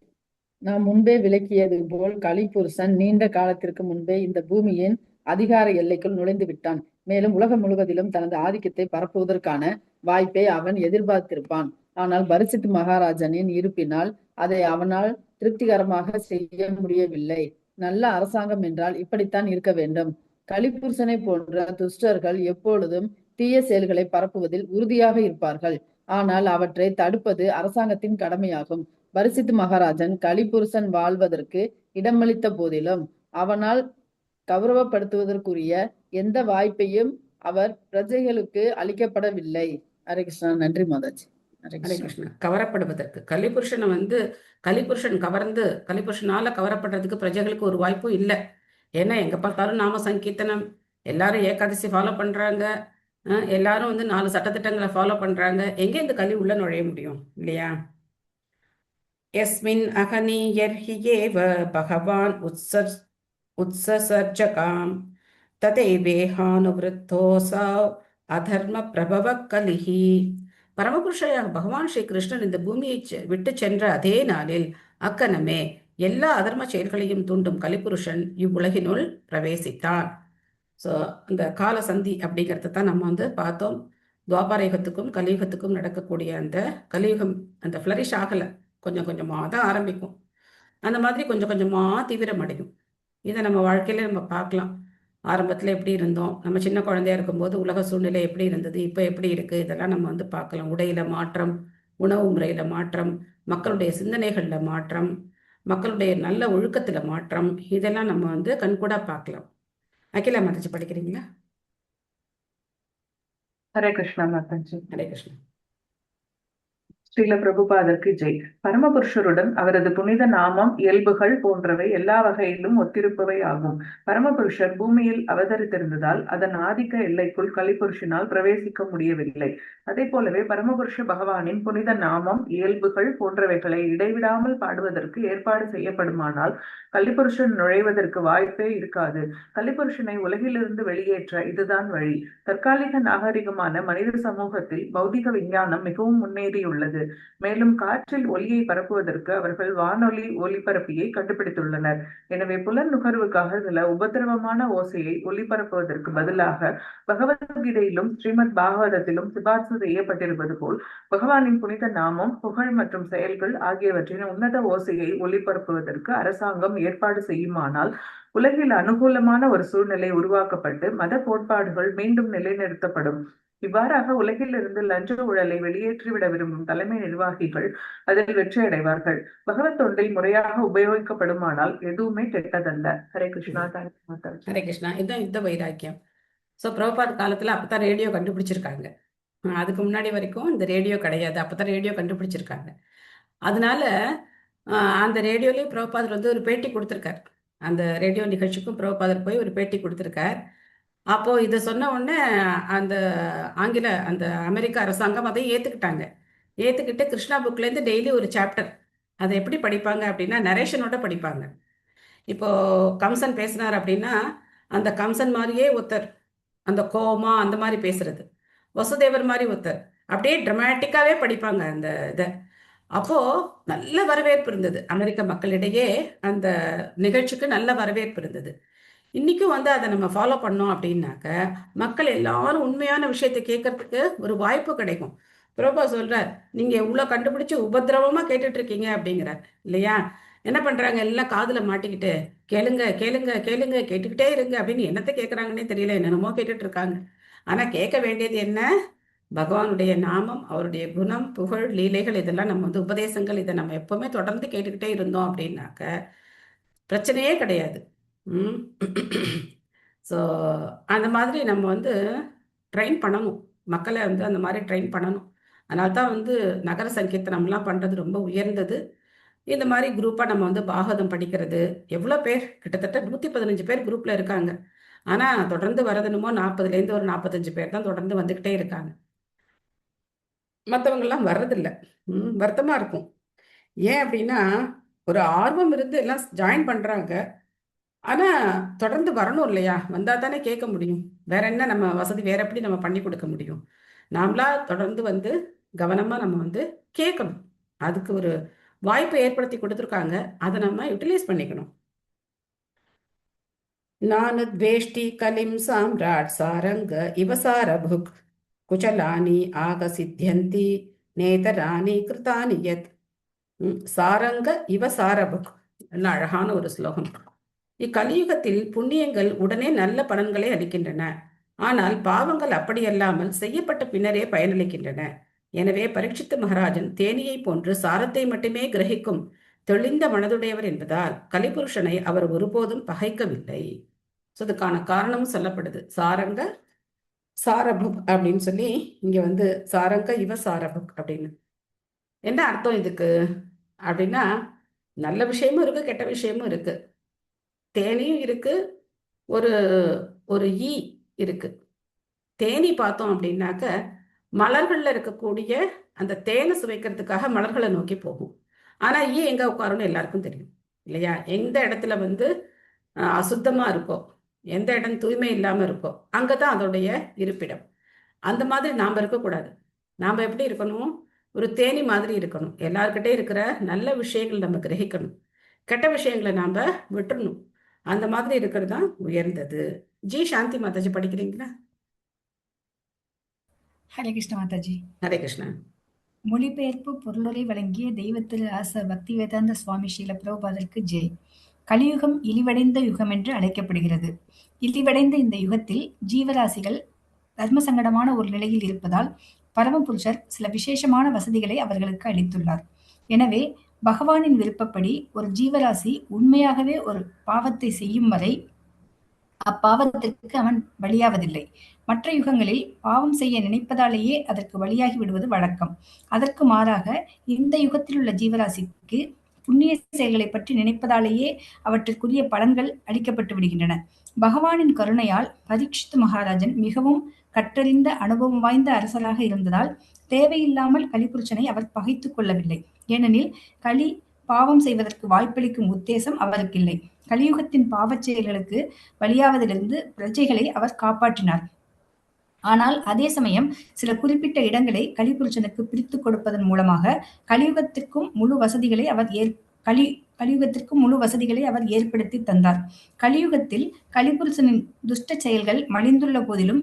நாம் முன்பே விளக்கியது போல் கலிபுருஷன் நீண்ட காலத்திற்கு முன்பே இந்த பூமியின் அதிகார எல்லைக்குள் நுழைந்து விட்டான். மேலும் உலகம் முழுவதிலும் தனது ஆதிக்கத்தை பரப்புவதற்கான வாய்ப்பை அவன் எதிர்பார்த்திருப்பான். ஆனால் பரீட்சித் மகாராஜனின் இருப்பினால் அதை அவனால் திருப்திகரமாக செய்ய முடியவில்லை. நல்ல அரசாங்கம் என்றால் இப்படித்தான் இருக்க வேண்டும். கலிபுருஷனை போன்ற துஷ்டர்கள் எப்பொழுதும் தீய செயல்களை பரப்புவதில் உறுதியாக இருப்பார்கள். ஆனால் அவற்றை தடுப்பது அரசாங்கத்தின் கடமையாகும். பரிசித் மகாராஜன் கலிபுருஷன் வாழ்வதற்கு இடமளித்த போதிலும் அவனால் கௌரவப்படுத்துவதற்குரிய எந்த வாய்ப்பையும் அவர் பிரஜைகளுக்கு அளிக்கப்படவில்லை. ஹரே கிருஷ்ணா. நன்றி மாதாஜி. ஹரே ஹரே கிருஷ்ணா. கிருஷ்ணா. கவரப்படுவதற்கு கலிபுருஷனை கலிபுருஷன் கவர்ந்து கலிபுருஷனால கவரப்படுறதுக்கு பிரஜைகளுக்கு ஒரு வாய்ப்பும் இல்லை. ஏன்னா எங்க பார்த்தாலும் நாம சங்கீர்த்தனம், எல்லாரும் ஏகாதசி ஃபாலோ பண்றாங்க, எல்லாரும் 4 சட்டத்திட்டங்களை ஃபாலோ பண்றாங்க. எங்கே இந்த கலி உள்ள நுழைய முடியும் இல்லையா? யஸ்மின் அகனீயர்ஹியேவ பகவான் உத்சசர்ஜகாம் ததைவேஹானுவிருத்தோசாவ் அதர்ம பிரபவ கலிஹி. பரமபுருஷராக பகவான் ஸ்ரீ கிருஷ்ணன் இந்த பூமியை விட்டு சென்ற அதே நாளில் அக்கணமே எல்லா அதர்ம செயல்களையும் தூண்டும் கலிபுருஷன் இவ்வுலகினுள் பிரவேசித்தான். ஸோ அந்த கால சந்தி அப்படிங்கிறத தான் நம்ம பார்த்தோம். துவாபார யுகத்துக்கும் கலியுகத்துக்கும் நடக்கக்கூடிய அந்த கலியுகம் அந்த ஃப்ளரிஷ் ஆகலை, கொஞ்சம் கொஞ்சமாக தான் ஆரம்பிக்கும். அந்த மாதிரி கொஞ்சம் கொஞ்சமாக தீவிரமடையும். இதை நம்ம வாழ்க்கையில நம்ம பார்க்கலாம். ஆரம்பத்தில் எப்படி இருந்தோம், நம்ம சின்ன குழந்தையா இருக்கும்போது உலக சூழ்நிலை எப்படி இருந்தது, இப்போ எப்படி இருக்கு, இதெல்லாம் நம்ம பார்க்கலாம். உடையில மாற்றம், உணவு முறையில மாற்றம், மக்களுடைய சிந்தனைகள்ல மாற்றம், மக்களுடைய நல்ல ஒழுக்கத்துல மாற்றம், இதெல்லாம் நம்ம கண்கூடா பார்க்கலாம். அகிலா மாதாஜி படிக்கிறீங்களா? ஹரே கிருஷ்ணா மாதாஜி. ஹரே கிருஷ்ணா. ஸ்ரீல பிரபுபாதருக்கு ஜெய். பரமபுருஷருடன் அவரது புனித நாமம், இயல்புகள் போன்றவை எல்லா வகையிலும் ஒத்திருப்பவை ஆகும். பரமபுருஷர் பூமியில் அவதரித்திருந்ததால் அதன் ஆதிக்க எல்லைக்குள் கலிபுருஷனால் பிரவேசிக்க முடியவில்லை. அதே போலவே பரமபுருஷ பகவானின் புனித நாமம், இயல்புகள் போன்றவைகளை இடைவிடாமல் பாடுவதற்கு ஏற்பாடு செய்யப்படுமானால் கலிபுருஷன் நுழைவதற்கு வாய்ப்பே இருக்காது. கலிபுருஷனை உலகிலிருந்து வெளியேற்ற இதுதான் வழி. தற்காலிக நாகரிகமான மனித சமூகத்தில் பௌதிக விஞ்ஞானம் மிகவும் முன்னேறியுள்ளது. மேலும் காற்றில் ஒலியை பரப்புவதற்கு அவர்கள் வானொலி ஒலிபரப்பியை கண்டுபிடித்துள்ளனர். எனவே புலன் நுகர்வுக்காக சில உபதிரவமான ஓசையை ஒலிபரப்புவதற்கு பதிலாக பகவத்கீதையிலும் ஸ்ரீமத் பாகவதத்திலும் சிபார்சு செய்யப்பட்டிருப்பது போல் பகவானின் புனித நாமம், புகழ் மற்றும் செயல்கள் ஆகியவற்றின் உன்னத ஓசையை ஒலிபரப்புவதற்கு அரசாங்கம் ஏற்பாடு செய்யுமானால் உலகில் அனுகூலமான ஒரு சூழ்நிலை உருவாக்கப்பட்டு மத கோட்பாடுகள் மீண்டும் நிலைநிறுத்தப்படும். இவ்வாறாக உலகிலிருந்து லஞ்ச ஊழலை வெளியேற்றிவிட விரும்பும் தலைமை நிர்வாகிகள் அதில் வெற்றி அடைவார்கள். பகவத் தொண்டில் முறையாக உபயோகிக்கப்படுமானால் எதுவுமே கெட்டதல்ல. ஹரே கிருஷ்ணா. ஹரே கிருஷ்ணா. இதுதான் யுத்த வைராக்கியம். ஸோ பிரபுபாத் காலத்துல அப்பதான் ரேடியோ கண்டுபிடிச்சிருக்காங்க. அதுக்கு முன்னாடி வரைக்கும் இந்த ரேடியோ கிடையாது. அப்பதான் ரேடியோ கண்டுபிடிச்சிருக்காங்க. அதனால அந்த ரேடியோலயே பிரபுபாதர் ஒரு பேட்டி கொடுத்திருக்காரு. அந்த ரேடியோ நிகழ்ச்சிக்கும் பிரபுபாதர் போய் ஒரு பேட்டி கொடுத்திருக்கார். அப்போ இதை சொன்ன உடனே அந்த அந்த அமெரிக்க அரசாங்கம் அதை ஏத்துக்கிட்டு கிருஷ்ணா புக்ல இருந்து டெய்லி ஒரு சாப்டர் அதை எப்படி படிப்பாங்க அப்படின்னா நரேஷனோட படிப்பாங்க. இப்போ கம்சன் பேசினார் அப்படின்னா அந்த கம்சன் மாதிரியே ஒருத்தர் அந்த கோமா அந்த மாதிரி பேசுறது, வசுதேவர் மாதிரி ஒருத்தர் அப்படியே டிராமட்டிக்காவே படிப்பாங்க அந்த இதை. அப்போ நல்ல வரவேற்பு இருந்தது அமெரிக்க மக்களிடையே. அந்த நிகழ்ச்சிக்கு நல்ல வரவேற்பு இருந்தது. இன்னைக்கும் அதை நம்ம ஃபாலோ பண்ணோம் அப்படின்னாக்க மக்கள் எல்லாரும் உண்மையான விஷயத்தை கேட்கறதுக்கு ஒரு வாய்ப்பு கிடைக்கும். பிரபா சொல்றார், நீங்க எவ்வளவு கண்டுபிடிச்சு உபதிரவமா கேட்டுட்டு இருக்கீங்க அப்படிங்கிறார் இல்லையா? என்ன பண்றாங்க, எல்லாம் காதுல மாட்டிக்கிட்டு கேளுங்க கேளுங்க கேளுங்க கேட்டுக்கிட்டே இருங்க அப்படின்னு என்னத்தை கேட்கறாங்கன்னே தெரியல, என்னென்னமோ கேட்டுட்டு இருக்காங்க. ஆனா கேட்க வேண்டியது என்ன? பகவானுடைய நாமம், அவருடைய குணம், புகழ், லீலைகள், இதெல்லாம் நம்ம உபதேசங்கள், இதை நம்ம எப்பவுமே தொடர்ந்து கேட்டுக்கிட்டே இருந்தோம் அப்படின்னாக்க பிரச்சனையே கிடையாது. ஸோ அந்த மாதிரி நம்ம ட்ரெயின் பண்ணணும், மக்களை அந்த மாதிரி ட்ரெயின் பண்ணணும். அதனால தான் நகர சங்கீர்த்தனம்லாம் பண்ணுறது ரொம்ப உயர்ந்தது. இந்த மாதிரி குரூப்பாக நம்ம பாகவதம் படிக்கிறது. எவ்வளோ பேர், கிட்டத்தட்ட 115 பேர் குரூப்பில் இருக்காங்க. ஆனால் தொடர்ந்து வரதுனுமோ 40லேருந்து ஒரு 45 பேர் தான் தொடர்ந்து வந்துக்கிட்டே இருக்காங்க. மற்றவங்கெல்லாம் வர்றதில்ல. வருத்தமாக இருக்கும். ஏன் அப்படின்னா ஒரு ஆர்வம் இருந்து எல்லாம் ஜாயின் பண்ணுறாங்க. ஆனால் தொடர்ந்து வரணும் இல்லையா? வந்தால் தானே கேட்க முடியும். வேற என்ன நம்ம வசதி, வேற எப்படி நம்ம பண்ணி கொடுக்க முடியும்? நாமளா தொடர்ந்து கவனமாக நம்ம கேட்கணும். அதுக்கு ஒரு வாய்ப்பை ஏற்படுத்தி கொடுத்துருக்காங்க, அதை நம்ம யூட்டிலைஸ் பண்ணிக்கணும். நானுத்வேஷ்டி கலிம் சாம்ராட் சாரங்க இவசாரபுக் குச்சலானி ஆக சித்தியந்தி நேதராணி கிருதானி யத். சாரங்க இவசாரபுக், நல்ல அழகான ஒரு ஸ்லோகம். இக்கலியுகத்தில் புண்ணியங்கள் உடனே நல்ல பலன்களை அளிக்கின்றன. ஆனால் பாவங்கள் அப்படியல்லாமல் செய்யப்பட்ட பின்னரே பயனளிக்கின்றன. எனவே பரீட்சித்து மகாராஜன் தேனியை போன்று சாரத்தை மட்டுமே கிரகிக்கும் தெளிந்த மனதுடையவர் என்பதால் கலிபுருஷனை அவர் ஒருபோதும் பகைக்கவில்லை. அதுக்கான காரணமும் சொல்லப்படுது. சாரபுக் அப்படின்னு சொல்லி இங்க வந்து சாரங்க இவ சாரபுக் அப்படின்னு என்ன அர்த்தம் இதுக்கு அப்படின்னா, நல்ல விஷயமும் இருக்கு, கெட்ட விஷயமும் இருக்கு. தேனியும் இருக்கு, ஒரு ஒரு ஈ இருக்கு. தேனி பார்த்தோம் அப்படின்னாக்க மலர்கள்ல இருக்கக்கூடிய அந்த தேனை சுவைக்கிறதுக்காக மலர்களை நோக்கி போகும். ஆனா ஈ எங்க உட்காரும்னு எல்லாருக்கும் தெரியும் இல்லையா? எந்த இடத்துல வந்து அசுத்தமா இருக்கோ, எந்த இடம் தூய்மை இல்லாம இருக்கோ, அங்கதான் அதோடைய இருப்பிடம். அந்த மாதிரி நாம இருக்கக்கூடாது. நாம எப்படி இருக்கணும்? ஒரு தேனி மாதிரி இருக்கணும். எல்லார்கிட்டே இருக்கிற நல்ல விஷயங்கள் நம்ம கிரகிக்கணும், கெட்ட விஷயங்களை நாம விட்டுறணும். அந்த மாதிரி இருக்கிறது தான் உயர்ந்தது. ஜி சாந்தி மாதாஜி படிக்கிறீங்களா? ஹரே கிருஷ்ண மாதாஜி. ஹரே கிருஷ்ணா. மொழிபெயர்ப்பு பொருளுரை வழங்கிய தெய்வத்திரு ஆச பக்தி வேதாந்த சுவாமி ஸ்ரீல பிரபுபாதருக்கு ஜெய். கலியுகம் இழிவடைந்த யுகம் என்று அழைக்கப்படுகிறது. இழிவடைந்த இந்த யுகத்தில் ஜீவராசிகள் தர்ம சங்கடமான ஒரு நிலையில் இருப்பதால் பரமபுருஷர் சில விசேஷமான வசதிகளை அவர்களுக்கு அளித்துள்ளார். எனவே பகவானின் விருப்பப்படி ஒரு ஜீவராசி உண்மையாகவே ஒரு பாவத்தை செய்யும் வரை அப்பாவத்திற்கு அவன் பலியாவதில்லை. மற்ற யுகங்களில் பாவம் செய்ய நினைப்பதாலேயே அதற்கு பலியாகி விடுவது வழக்கம். அதற்கு மாறாக இந்த யுகத்தில் உள்ள ஜீவராசிக்கு புண்ணிய செயல்களை பற்றி நினைப்பதாலேயே அவற்றிற்குரிய பலன்கள் அளிக்கப்பட்டு விடுகின்றன. பகவானின் கருணையால் பரீட்சித்து மகாராஜன் மிகவும் கற்றறிந்த அனுபவம் வாய்ந்த அரசராக இருந்ததால் தேவையில்லாமல் கலிபுருஷனை அவர் பகைத்துக் கொள்ளவில்லை. ஏனெனில் களி பாவம் செய்வதற்கு வாய்ப்பளிக்கும் உத்தேசம் அவருக்கு இல்லை. கலியுகத்தின் பாவச் செயல்களுக்கு பலியாவதிலிருந்து பிரஜைகளை அவர் காப்பாற்றினார். ஆனால் அதே சமயம் சில குறிப்பிட்ட இடங்களை கலிபுருஷனுக்கு பிரித்து கொடுப்பதன் மூலமாக கலியுகத்திற்கும் முழு வசதிகளை அவர் ஏற்படுத்தி தந்தார். கலியுகத்தில் கலிபுருஷனின் துஷ்ட செயல்கள் மலிந்துள்ள போதிலும்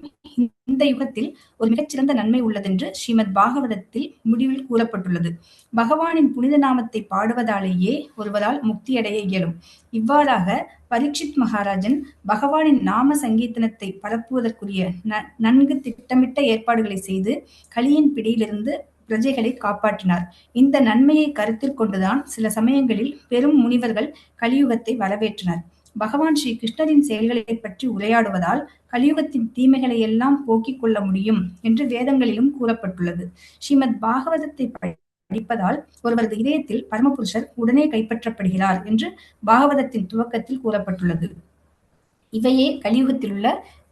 இந்த யுகத்தில் ஒரு மிகச்சிறந்த நன்மை உள்ளதென்று ஸ்ரீமத் பாகவதத்தில் முடிவில் கூறப்பட்டுள்ளது. பகவானின் புனித நாமத்தை பாடுவதாலேயே ஒருவரால் முக்தியடைய இயலும். இவ்வாறாக பரீட்சித் மகாராஜன் பகவானின் நாம சங்கீர்த்தனத்தை பரப்புவதற்குரிய நன்கு திட்டமிட்ட ஏற்பாடுகளை செய்து கலியின் பிடியிலிருந்து பிரஜைகளை காப்பாற்றினார். இந்த நன்மையை கருத்தில் கொண்டுதான் சில சமயங்களில் பெரும் முனிவர்கள் கலியுகத்தை வரவேற்றனர். பகவான் ஸ்ரீ கிருஷ்ணரின் செயல்களை பற்றி உரையாடுவதால் கலியுகத்தின் தீமைகளை எல்லாம் போக்கிக் கொள்ள முடியும் என்று வேதங்களிலும் கூறப்பட்டுள்ளது. ஸ்ரீமத் பாகவதத்தை படிப்பதால் ஒருவரது இதயத்தில் பரமபுருஷர் உடனே கைப்பற்றப்படுகிறார் என்று பாகவதத்தின் துவக்கத்தில் கூறப்பட்டுள்ளது. இவையே கலியுகத்தில் உள்ள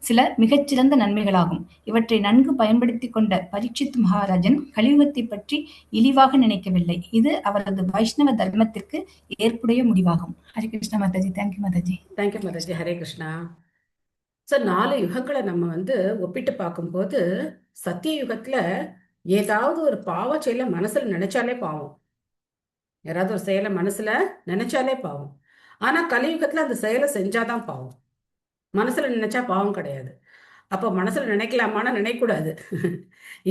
சில மிகச்சிறந்த நன்மைகளாகும். இவற்றை நன்கு பயன்படுத்தி கொண்ட பரீட்சித் மகாராஜன் கலியுகத்தை பற்றி இழிவாக நினைக்கவில்லை. இது அவரது வைஷ்ணவ தர்மத்திற்கு ஏற்புடைய முடிவாகும். Hare Krishna Mataji. Thank you Mataji. Thank you Mataji. Hare Krishna. Sir 4 யுகங்களை நம்ம ஒப்பிட்டு பார்க்கும்போது சத்திய யுகத்துல ஏதாவது ஒரு பாவ செயலை மனசுல நினைச்சாலே பாவம். யாராவது ஒரு செயலை மனசுல நினைச்சாலே பாவம். ஆனா கலியுகத்துல அந்த செயலை செஞ்சாதான் பாவம். மனசுல நினைச்சா பாவம் கிடையாது. அப்போ மனசுல நினைக்கலாமான்னா நினைக்கூடாது.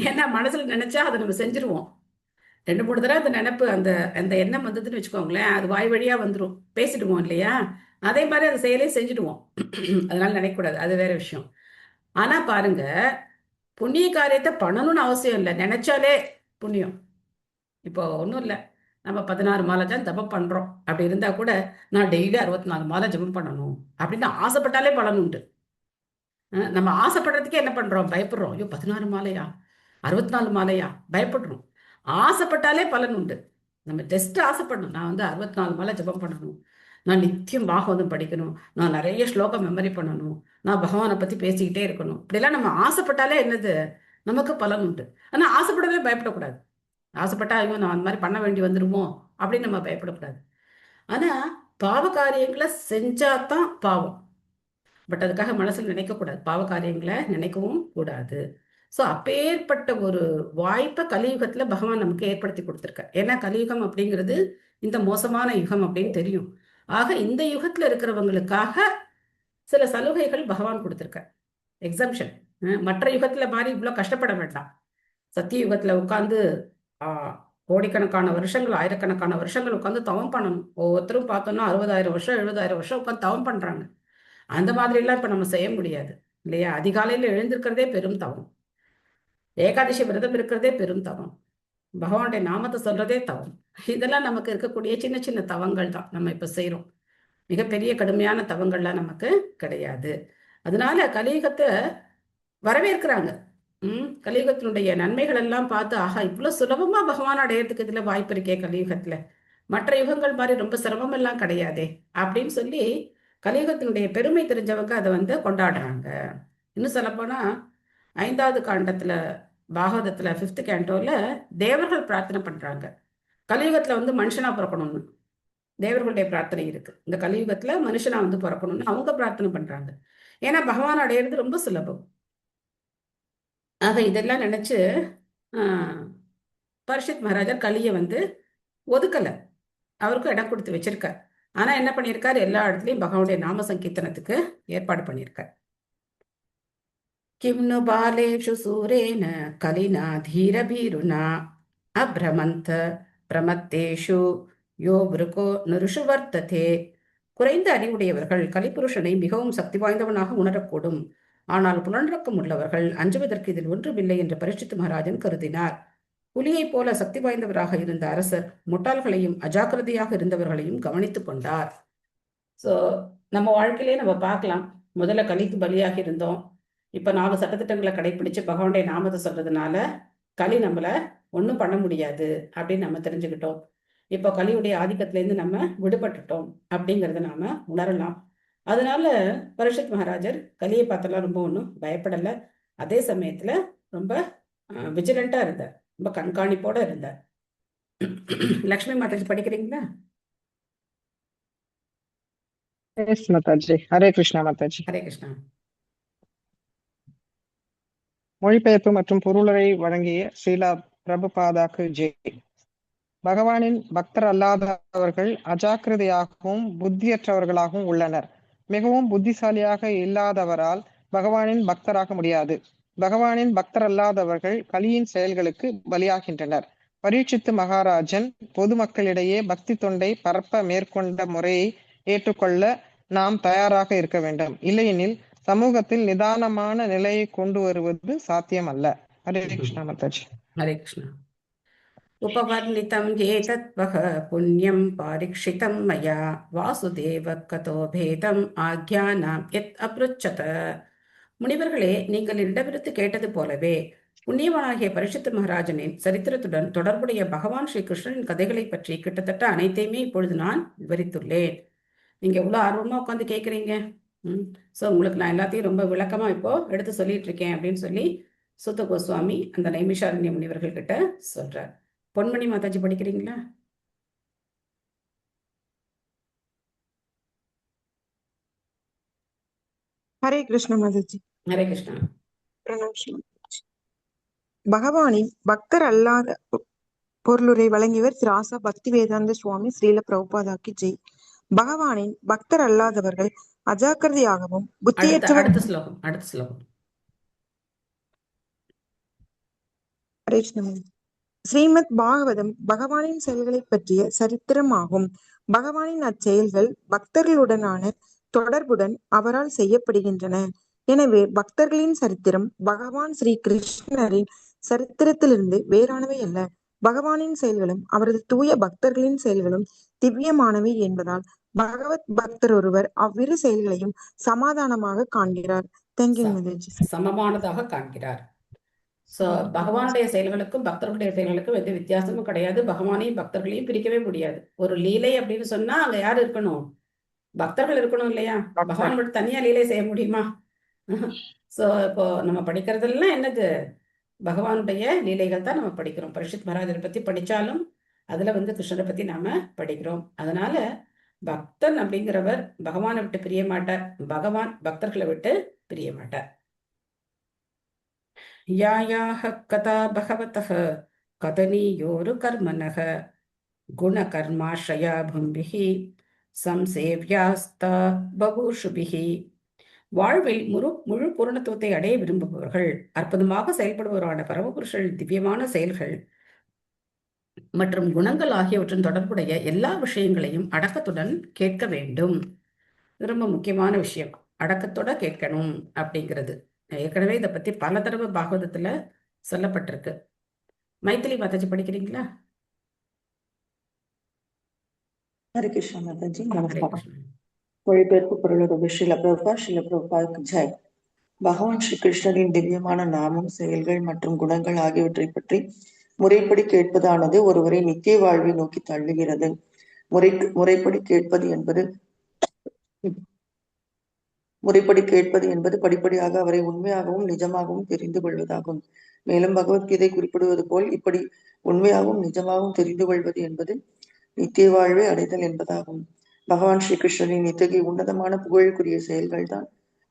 ஏன்னா மனசுல நினைச்சா அதை நம்ம செஞ்சிருவோம். 2-3 தடவை அந்த நினைப்பு அந்த எண்ணம் வந்ததுன்னு வச்சுக்கோங்களேன், அது வாய் வழியா வந்துடும், பேசிடுவோம் இல்லையா? அதே மாதிரி அந்த செயலையும் செஞ்சுடுவோம். அதனால நினைக்கக்கூடாது, அது வேற விஷயம். ஆனா பாருங்க, புண்ணிய காரியத்தை பண்ணணும்னு அவசியம் இல்லை, நினைச்சாலே புண்ணியம். இப்போ ஒன்றும் இல்லை, நம்ம 16 மாலை தான் ஜபம் பண்றோம். அப்படி இருந்தா கூட நான் டெய்லி 64 மாலை ஜபம் பண்ணணும் அப்படின்னு ஆசைப்பட்டாலே பலன் உண்டு. நம்ம ஆசைப்படுறதுக்கே என்ன பண்றோம்? பயப்படுறோம். ஐயோ 16 மாலையா, 64 மாலையா, பயப்படுறோம். ஆசைப்பட்டாலே பலன் உண்டு. நம்ம ஜஸ்ட் ஆசைப்படணும், நான் 64 மாலை ஜபம் பண்ணணும், நான் நித்தியம் பாகவதம் படிக்கணும், நான் நிறைய ஸ்லோகம் மெமரி பண்ணணும், நான் பகவானை பத்தி பேசிக்கிட்டே இருக்கணும். இப்படிலாம் நம்ம ஆசைப்பட்டாலே என்னது, நமக்கு பலன் உண்டு. ஆனா ஆசைப்படவே பயப்படக்கூடாது. ஆசைப்பட்டா ஐயோ நான் அந்த மாதிரி பண்ண வேண்டி வந்துருமோ அப்படின்னு நம்ம பயப்படக்கூடாது. ஆனா பாவ காரியங்களை செஞ்சாதான் பாவம். பட் அதுக்காக மனசுல நினைக்கக்கூடாது, பாவ காரியங்களை நினைக்கவும் கூடாது. ஸோ அப்பேற்பட்ட ஒரு வாய்ப்பை கலியுகத்துல பகவான் நமக்கு ஏற்படுத்தி கொடுத்துருக்க. ஏன்னா கலியுகம் அப்படிங்கிறது இந்த மோசமான யுகம் அப்படின்னு தெரியும். ஆக இந்த யுகத்துல இருக்கிறவங்களுக்காக சில சலுகைகள் பகவான் கொடுத்துருக்க, எக்ஸம்ஷன். மற்ற யுகத்துல மாதிரி இவ்வளவு கஷ்டப்பட வேண்டாம். சத்திய யுகத்துல உட்காந்து கோடிக்கணக்கான வருஷங்கள், ஆயிரக்கணக்கான வருஷங்கள் உட்காந்து தவம் பண்ணணும். ஒவ்வொருத்தரும் பார்த்தோம்னா 60,000 வருஷம் 70,000 வருஷம் உட்காந்து தவம் பண்றாங்க. அந்த மாதிரிலாம் இப்ப நம்ம செய்ய முடியாது இல்லையா? அதிகாலையில் எழுந்திருக்கிறதே பெரும் தவம். ஏகாதசி விரதம் இருக்கிறதே பெரும் தவம். பகவானுடைய நாமத்தை சொல்றதே தவம். இதெல்லாம் நமக்கு இருக்கக்கூடிய சின்ன சின்ன தவங்கள் தான் நம்ம இப்ப செய்யறோம். மிகப்பெரிய கடுமையான தவங்கள்லாம் நமக்கு கிடையாது. அதனால கலியுகத்தை வரவேற்கிறாங்க. கலியுகத்தினுடைய நன்மைகள் எல்லாம் பார்த்து, ஆஹா, இவ்வளவு சுலபமா பகவான் அடையறதுக்கு இதுல வாய்ப்பு இருக்கே கலியுகத்துல, மற்ற யுகங்கள் மாதிரி ரொம்ப சிரமம் எல்லாம் கிடையாதே அப்படின்னு சொல்லி கலியுகத்தினுடைய பெருமை தெரிஞ்சவங்க அதை கொண்டாடுறாங்க. இன்னும் சொல்லப்போனா 5வது காண்டத்துல பாகவதத்துல 5th கேண்டோல தேவர்கள் பிரார்த்தனை பண்றாங்க. கலியுகத்துல மனுஷனா பிறக்கணும்னு தேவர்களுடைய பிரார்த்தனை இருக்கு. இந்த கலியுகத்துல மனுஷனா பிறக்கணும்னு அவங்க பிரார்த்தனை பண்றாங்க. ஏன்னா பகவான் அடையிறது ரொம்ப சுலபம். ஆக இதெல்லாம் நினைச்சு பரீட்சித் மகாராஜர் கலியை ஒதுக்கல, அவருக்கும் இடம் கொடுத்து வச்சிருக்கார். ஆனா என்ன பண்ணியிருக்காரு, எல்லா இடத்துலயும் பகவானுடைய நாம சங்கீர்த்தனத்துக்கு ஏற்பாடு பண்ணியிருக்கார். கிம்னு பாலேஷு சூரேன கலினா தீரபீருனா அப்ரமந்த பிரமத்தேஷு யோ விருகோ நருஷு வர்த்ததே. குறைந்த அறிவுடையவர்கள் கலிபுருஷனை மிகவும் சக்தி வாய்ந்தவனாக உணரக்கூடும். ஆனால் புலனடக்கம் உள்ளவர்கள் அஞ்சுவதற்கு இதில் ஒன்றுமில்லை என்று பரீட்சித் மகாராஜன் கருதினார். புலியைப் போல சக்தி வாய்ந்தவராக இருந்த அரசர் முட்டாள்களையும் அஜாக்கிரதையாக இருந்தவர்களையும் கவனித்துக் கொண்டார். சோ நம்ம வாழ்க்கையிலே நம்ம பார்க்கலாம், முதல்ல கலிக்கு பலியாக இருந்தோம். இப்ப 4 சட்டத்திட்டங்களை கடைபிடிச்சு பகவானுடைய நாமத்தை சொல்றதுனால கலி நம்மள ஒன்றும் பண்ண முடியாது அப்படின்னு நம்ம தெரிஞ்சுக்கிட்டோம். இப்போ கலியுடைய ஆதிக்கத்திலேருந்து நம்ம விடுபட்டுட்டோம் அப்படிங்கிறத நாம உணரலாம். அதனால பரீட்சித் மகாராஜர் கலியை பார்த்தெல்லாம் ரொம்ப ஒன்றும் பயப்படலை. அதே சமயத்துல ரொம்ப விஜிலண்டா இருந்தார், ரொம்ப கண்காணிப்போட இருந்தார். லக்ஷ்மி மாதாஜி படிக்கிறீங்களா? மாதாஜி. ஹரே கிருஷ்ணா மாதாஜி. ஹரே கிருஷ்ணா. மொழிபெயர்ப்பு மற்றும் பொருளுரை வழங்கிய ஸ்ரீலா பிரபுபாதாக்கு ஜெய். பகவானின் பக்தர் அல்லாதவர்கள் அஜாக்கிரதையாகவும் புத்தியற்றவர்களாகவும் உள்ளனர். மிகவும் புத்திசாலியாக இல்லாதவரால் பகவானின் பக்தராக முடியாது. பகவானின் பக்தர் அல்லாதவர்கள் கலியின் செயல்களுக்கு பலியாகின்றனர். பரீட்சித்து மகாராஜன் பொதுமக்களிடையே பக்தி தொண்டை பரப்ப மேற்கொண்ட முறையை ஏற்றுக்கொள்ள நாம் தயாராக இருக்க வேண்டும். இல்லையெனில் சமூகத்தில் நிதானமான நிலையை கொண்டு வருவது சாத்தியம் அல்ல. ஹரே கிருஷ்ணா மாதாஜி. ஹரே கிருஷ்ணா. உபவர்ணிதம் ஏதத்வஹ புண்ணியம் பாரிக்ஷிதம் மயா வாசுதேவ கதோ பேதம் ஆக்ஞானாம் யத் அப்ருச்சத. முனிவர்களே, நீங்கள் இடமிருந்து கேட்டது போலவே புண்ணியவனாகிய பரீட்சித் மகாராஜனின் சரித்திரத்துடன் தொடர்புடைய பகவான் ஸ்ரீ கிருஷ்ணனின் கதைகளை பற்றி கிட்டத்தட்ட அனைத்தையுமே இப்பொழுது நான் விவரித்துள்ளேன். நீங்க எவ்வளவு ஆர்வமா உட்காந்து கேட்குறீங்க. ஸோ உங்களுக்கு நான் எல்லாத்தையும் ரொம்ப விளக்கமா இப்போ எடுத்து சொல்லிட்டு இருக்கேன் அப்படின்னு சொல்லி சுத்த கோஸ்வாமி அந்த நைமிஷாரண்ய முனிவர்கள் கிட்ட சொல்றார். பொன்மணி மாதாஜி படிக்கிறீங்களா? ஹரே கிருஷ்ண மாதாஜி. ஹரே கிருஷ்ணா. பகவானின் பக்தர் அல்லாத பொருளுரை வழங்கியவர் திரு ஆசா பக்தி வேதாந்த சுவாமி ஸ்ரீல பிரபுபாதாக்கு ஜெய். பகவானின் பக்தர் அல்லாதவர்கள் அஜாக்கிரதையாகவும் புத்தியற்றவர்கள். ஸ்ரீமத் பாகவதம் பகவானின் செயல்களை பற்றிய சரித்திரமாகும். பகவானின் அச்செயல்கள் பக்தர்களுடனான தொடர்புடன் அவரால் செய்யப்படுகின்றன. எனவே பக்தர்களின் சரித்திரம் பகவான் ஸ்ரீ கிருஷ்ணரின் சரித்திரத்திலிருந்து வேறானவை அல்ல. பகவானின் செயல்களும் அவரது தூய பக்தர்களின் செயல்களும் திவ்யமானவை என்பதால் பகவத் பக்தர் ஒருவர் அவ்விரு செயல்களையும் சமாதானமாக காண்கிறார். சமமானதாக காண்கிறார். சோ பகவானுடைய செயல்களுக்கும் பக்தர்களுடைய செயல்களுக்கும் எந்த வித்தியாசமும் கிடையாது. பகவானையும் பக்தர்களையும் பிரிக்கவே முடியாது. ஒரு லீலை அப்படின்னு சொன்னா அங்க யாரு இருக்கணும்? பக்தர்கள் இருக்கணும் இல்லையா? பகவான் மட்டும் தனியா லீலை செய்ய முடியுமா? சோ இப்போ நம்ம படிக்கிறதெல்லாம் என்னது? பகவானுடைய லீலைகள் தான் நம்ம படிக்கிறோம். பரீட்சித் மகாராஜரை பத்தி படிச்சாலும் அதுல கிருஷ்ணரை பத்தி நாம படிக்கிறோம். அதனால பக்தன் அப்படிங்கிறவர் பகவானை விட்டு பிரிய மாட்டார், பகவான் பக்தர்களை விட்டு பிரிய மாட்டார். யாயாக கதா பகவதः கதனியோரு கர்மணः குணகர்மாஸ்ரயா பும்பிஹி சம்சேவ்யாஸ்தா பபூஷுபிஹி. வாழ்வில் முழு பூரணத்துவத்தை அடைய விரும்புபவர்கள், அற்புதமாக செயல்படுபவரான பரமபுருஷரின் திவ்யமான செயல்கள் மற்றும் குணங்கள் ஆகியவற்றின் தொடர்புடைய எல்லா விஷயங்களையும் அடக்கத்துடன் கேட்க வேண்டும். இது ரொம்ப முக்கியமான விஷயம், அடக்கத்தோட கேட்கணும் அப்படிங்கிறது. ஏற்கனவே இதை பத்தி பல தடவை பாகவதத்துல சொல்லப்பட்டிருக்கு. மைத்திலி மாதாஜி படிக்கிறீங்களா? ஹரே கிருஷ்ணா மாதாஜி, ஹரே நமஸ்காரம். கிருஷ்ணன். மொழிபெயர்ப்பு பொருளுடைய ஸ்ரீல பிரபுபாதுக்கு ஜெய். பகவான் ஸ்ரீ கிருஷ்ணரின் திவ்யமான நாமம், செயல்கள் மற்றும் குணங்கள் ஆகியவற்றை பற்றி முறைப்படி கேட்பதானது ஒருவரை நித்திய வாழ்வை நோக்கி தள்ளுகிறது. முறைப்படி கேட்பது என்பது படிப்படியாக அவரை உண்மையாகவும் நிஜமாகவும் தெரிந்து கொள்வதாகும். மேலும் பகவத்கீதை குறிப்பிடுவது போல் இப்படி உண்மையாகவும் நிஜமாகவும் தெரிந்து கொள்வது என்பது நித்திய வாழ்வை அடைதல் என்பதாகும். பகவான் ஸ்ரீ கிருஷ்ணரின் இத்தகைய உன்னதமான புகழுக்குரிய செயல்கள் தான்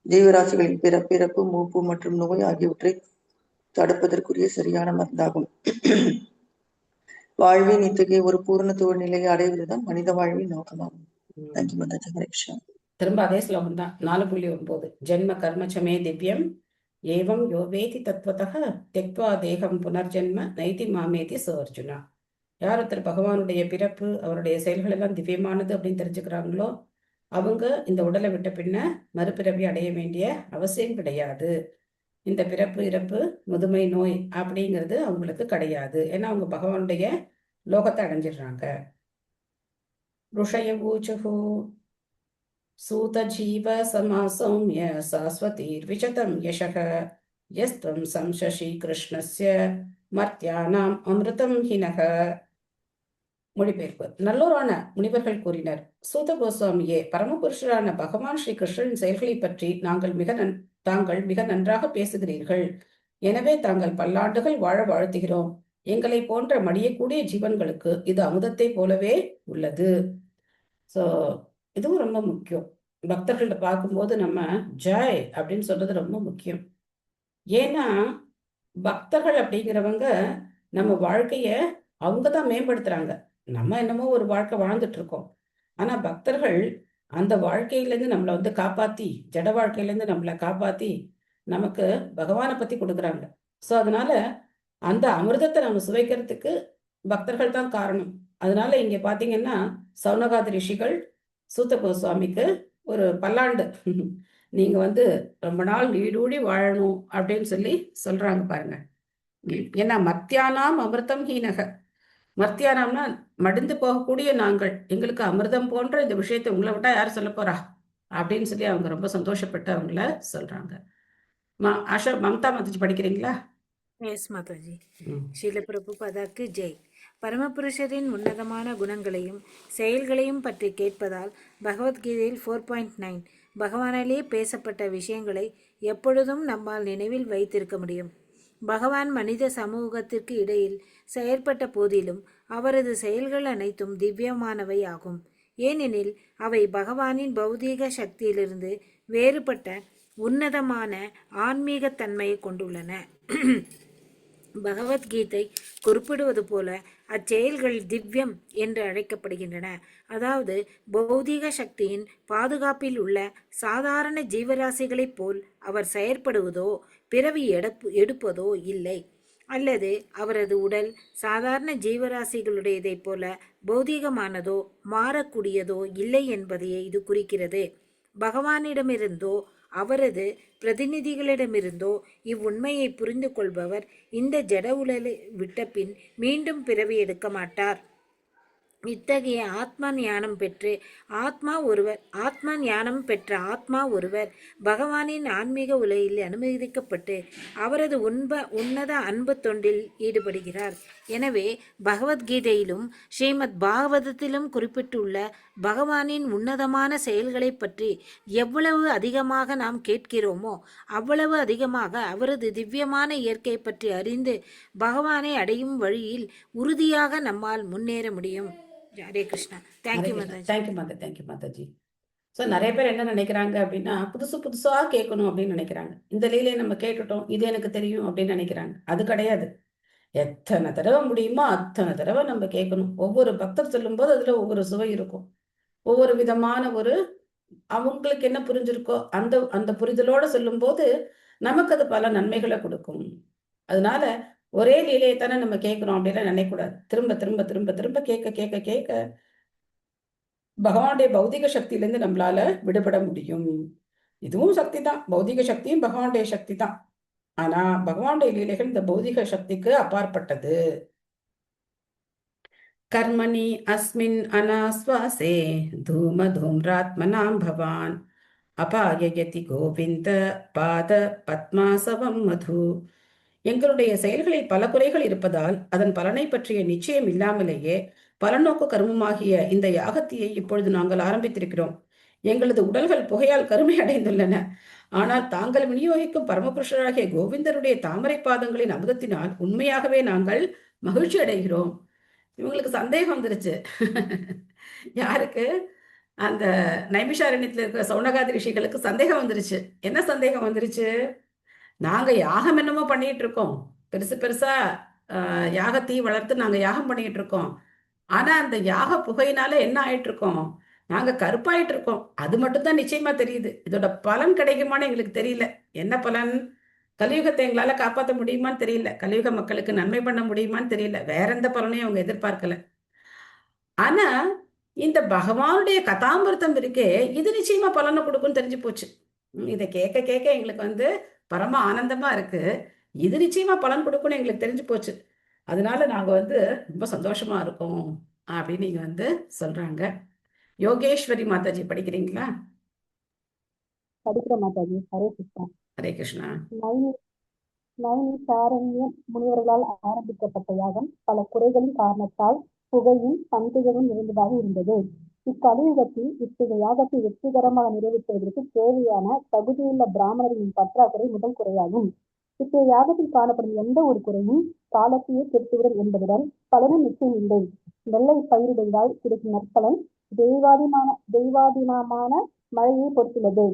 ஜீவராசிகளின் பிறப்பு, மூப்பு மற்றும் நோய் ஆகியவற்றை தடுப்பதற்குரிய சரியான மருந்தாகும். வாழ்வின் இத்தகைய ஒரு பூர்ணத்துவ நிலையை அடைவதுதான் மனித வாழ்வின் நோக்கமாகும். தேங்க்யூ மாதாஜி. ஹரே கிருஷ்ணா. திரும்ப அதே ஸ்லோகம் தான், 4.9. ஜென்ம கர்மச்சமே திவ்யம் ஏவம் யோவேதி தத்வதः தெக்வா தேகம் புனர்ஜென்ம நைதி மாமேதி சோர்ஜுனா. யார் ஒருத்தர் பகவானுடைய பிறப்பு, அவருடைய செயல்கள் எல்லாம் திவ்யமானது அப்படின்னு தெரிஞ்சுக்கிறாங்களோ அவங்க இந்த உடலை விட்ட பின்ன மறுபிறவி அடைய வேண்டிய அவசியம் கிடையாது. இந்த பிறப்பு, இறப்பு, முதுமை, நோய் அப்படிங்கிறது அவங்களுக்கு கிடையாது. ஏன்னா அவங்க பகவானுடைய லோகத்தை அடைஞ்சிடுறாங்க. ருஷய ஊச்சுஹு சூத ஜீவ சமாசௌம்ய சாஸ்வதீர் விசதம் யசக யஸ்தம் சம்சசி கிருஷ்ணஸ்ய மர்த்தியானாம் அமிர்தம் ஹினக. மொழிபெயர்ப்பு. நல்லோரான முனிவர்கள் கூறினர், சூத கோஸ்வாமியே, பரமபுருஷரான பகவான் ஸ்ரீ கிருஷ்ணரின் செயல்களை பற்றி தாங்கள் மிக நன்றாக பேசுகிறீர்கள். எனவே தாங்கள் பல்லாண்டுகள் வாழ வாழ்த்துகிறோம். எங்களை போன்ற மடியக்கூடிய ஜீவன்களுக்கு இது அமுதத்தை போலவே உள்ளது. ஸோ இதுவும் ரொம்ப முக்கியம். பக்தர்கள்ட்ட பார்க்கும்போது நம்ம ஜெய் அப்படின்னு சொல்றது ரொம்ப முக்கியம். ஏன்னா பக்தர்கள் அப்படிங்கிறவங்க நம்ம வாழ்க்கைய அவங்க தான் மேம்படுத்துறாங்க. நம்ம என்னமோ ஒரு வாழ்க்கை வாழ்ந்துட்டு இருக்கோம். ஆனா பக்தர்கள் அந்த வாழ்க்கையிலேருந்து நம்மளை வந்து காப்பாத்தி, ஜட வாழ்க்கையிலேருந்து நம்மளை காப்பாத்தி நமக்கு பகவானை பத்தி கொடுக்குறாங்க. ஸோ அதனால அந்த அமிர்தத்தை நம்ம சுவைக்கிறதுக்கு பக்தர்கள் தான் காரணம். அதனால இங்க பாத்தீங்கன்னா சௌனகாதி ரிஷிகள் சூத கோஸ்வாமிக்கு ஒரு பல்லாண்டு நீங்க வந்து ரொம்ப நாள் நீடூடி வாழணும் அப்படின்னு சொல்லி சொல்றாங்க பாருங்க. ஏன்னா மர்த்தியானாம் அமிர்தம் ஹீனக, மர்த்தியானாம்னா மடிந்து போகக்கூடிய நாங்கள், எங்களுக்கு அமிர்தம் போன்ற இந்த விஷயத்தை உங்களை விட்டா யார் சொல்ல போறா அப்படின்னு சொல்லி அவங்க ரொம்ப சந்தோஷப்பட்டு அவங்கள சொல்றாங்க. ஆஷா, மம்தா மாதாஜி படிக்கிறீங்களா? எஸ் மாதாஜி. ஸ்ரீல பிரபுபாதாக்கு ஜெய். பரமபுருஷரின் உன்னதமான குணங்களையும் செயல்களையும் பற்றி கேட்பதால் பகவத்கீதையில் 4.9 பகவானாலே பேசப்பட்ட விஷயங்களை எப்பொழுதும் நம்மால் நினைவில் வைத்திருக்க முடியும். பகவான் மனித சமூகத்திற்கு இடையில் செயற்பட்ட போதிலும் அவரது செயல்கள் அனைத்தும் திவ்யமானவை ஆகும். ஏனெனில் அவை பகவானின் பௌதீக சக்தியிலிருந்து வேறுபட்ட உன்னதமான ஆன்மீகத்தன்மையை கொண்டுள்ளன. பகவத்கீதை குறிப்பிடுவது போல அச்செயல்கள் திவ்யம் என்று அழைக்கப்படுகின்றன. அதாவது பௌதீக சக்தியின் பாதுகாப்பில் உள்ள சாதாரண ஜீவராசிகளைப் போல் அவர் செயற்படுவதோ பிறவி எடுப்பதோ இல்லை. அல்லது அவரது உடல் சாதாரண ஜீவராசிகளுடையதைப் போல பௌதீகமானதோ மாறக்கூடியதோ இல்லை என்பதையே இது குறிக்கிறது. பகவானிடமிருந்தோ அவரது பிரதிநிதிகளிடமிருந்தோ இவ்வுண்மையை புரிந்து கொள்பவர் இந்த ஜட உடலை விட்ட பின் மீண்டும் பிறவி எடுக்க மாட்டார். இத்தகைய ஆத்ம ஞானம் பெற்ற ஆத்மா ஒருவர் பகவானின் ஆன்மீக உலகில் அனுமதிக்கப்பட்டு அவரது உன்னத அன்பு தொண்டில் ஈடுபடுகிறார். எனவே பகவத்கீதையிலும் ஸ்ரீமத் பாகவதத்திலும் குறிப்பிட்டுள்ள பகவானின் உன்னதமான செயல்களை பற்றி எவ்வளவு அதிகமாக நாம் கேட்கிறோமோ அவ்வளவு அதிகமாக அவரது திவ்யமான இயற்கை பற்றி அறிந்து பகவானை அடையும் வழியில் உறுதியாக நம்மால் முன்னேற முடியும். ஹரே கிருஷ்ணா. தேங்க்யூ மாதாஜி. ஸோ நிறைய பேர் என்ன நினைக்கிறாங்க அப்படின்னா, புதுசா கேட்கணும் அப்படின்னு நினைக்கிறாங்க. இந்த லீலையை நம்ம கேட்டுட்டோம், இது எனக்கு தெரியும் அப்படின்னு நினைக்கிறாங்க. அது கிடையாது. எத்தனை தடவை முடியுமோ அத்தனை தடவை நம்ம கேட்கணும். ஒவ்வொரு பக்தர் சொல்லும் போது அதுல ஒவ்வொரு சுவை இருக்கும். ஒவ்வொரு விதமான அவங்களுக்கு என்ன புரிஞ்சிருக்கோ அந்த புரிதலோட சொல்லும் போது நமக்கு அது பல நன்மைகளை கொடுக்கும். அதனால ஒரே லீலையை தானே நம்ம கேட்கிறோம் அப்படிலாம் நினைக்கக்கூடாது. திரும்ப திரும்ப திரும்ப திரும்ப கேட்க கேட்க கேட்க பகவானுடைய பௌதிக சக்தியிலேருந்து நம்மளால விடுபட முடியும். இதுவும் சக்தி தான், பௌதிக சக்தியும் பகவானுடைய சக்தி தான். ஆனா பகவானுடைய லீலைகள் இந்த பௌதிக சக்திக்கு அப்பாற்பட்டது. கர்மணி அஸ்மின் அனாஸ்வாசே தூம தூம்ராத்மனாம் பவான் அபாயயதி கோவிந்த பாத பத்மாசவம் மது. எங்களுடைய செயல்களில் பல குறைகள் இருப்பதால் அதன் பலனை பற்றிய நிச்சயம் இல்லாமலேயே பலநோக்கு கர்மமாகிய இந்த யாகத்தையை இப்பொழுது நாங்கள் ஆரம்பித்திருக்கிறோம். எங்களது உடல்கள் புகையால் கருமை அடைந்துள்ளன. ஆனால் தாங்கள் விநியோகிக்கும் பரமபுருஷராகிய கோவிந்தருடைய தாமரை பாதங்களின் அமுதத்தினால் உண்மையாகவே நாங்கள் மகிழ்ச்சி அடைகிறோம். இவங்களுக்கு சந்தேகம் வந்துருச்சு. யாருக்கு? அந்த நைமிஷாரண்யத்தில் இருக்கிற சௌனகாதி ரிஷிகளுக்கு சந்தேகம் வந்துருச்சு. என்ன சந்தேகம் வந்துருச்சு? நாங்க யாகம் என்னமோ பண்ணிட்டு இருக்கோம், பெருசு பெருசா யாகத்தை வளர்த்து நாங்க யாகம் பண்ணிட்டு இருக்கோம். ஆனா அந்த யாக புகையினால என்ன ஆயிட்டு இருக்கோம்? நாங்க கருப்பாயிட்டு இருக்கோம். அது மட்டும்தான் நிச்சயமா தெரியுது. இதோட பலன் கிடைக்குமான்னு எங்களுக்கு தெரியல. என்ன பலன்? கலியுகத்தை எங்களால காப்பாற்ற முடியுமான்னு தெரியல. கலியுக மக்களுக்கு நன்மை பண்ண முடியுமான்னு தெரியல. வேற எந்த பலனையும் அவங்க எதிர்பார்க்கல. ஆனா இந்த பகவானுடைய கதாமிருத்தம் இருக்கே, இது நிச்சயமா பலனை கொடுக்கும்னு தெரிஞ்சு போச்சு. இதை கேட்க கேட்க எங்களுக்கு பரம ஆனந்தமா இருக்கு. இது நிச்சயமா பலன் கொடுக்கும்னு எங்களுக்கு தெரிஞ்சு போச்சு. அதனால நாங்க ரொம்ப சந்தோஷமா இருக்கோம் அப்படின்னு நீங்க சொல்றாங்க. யோகேஸ்வரி மாதாஜி படிக்கிறீங்களா? படிக்கிற மாதாஜி. ஹரே கிருஷ்ணா. ஹரே கிருஷ்ணா. நைமிஷாரண்ய முனிவர்களால் ஆரம்பிக்கப்பட்ட யாகம் பல குறைகளின் காரணத்தால் புகையும் சந்தைகளும் நிறைந்ததாக இருந்தது. இக்கலியுகத்தில் இத்தகைய யாகத்தை வெற்றிகரமாக நிறைவேற்றுவதற்கு தேவையான தகுதியுள்ள பிராமணர்களின் பற்றாக்குறை முதல் குறையாகும். இத்தகைய யாகத்தில் காணப்படும் எந்த ஒரு குறையும் காலத்தையே கெடுத்துவிடும் என்பதுடன் பலனும் நிச்சயம் இல்லை. நெல்லை பயிரிடுவதால் கிடைக்கும் நற்பலன் தெய்வாதீனமான மழையை பொறுத்துள்ளது.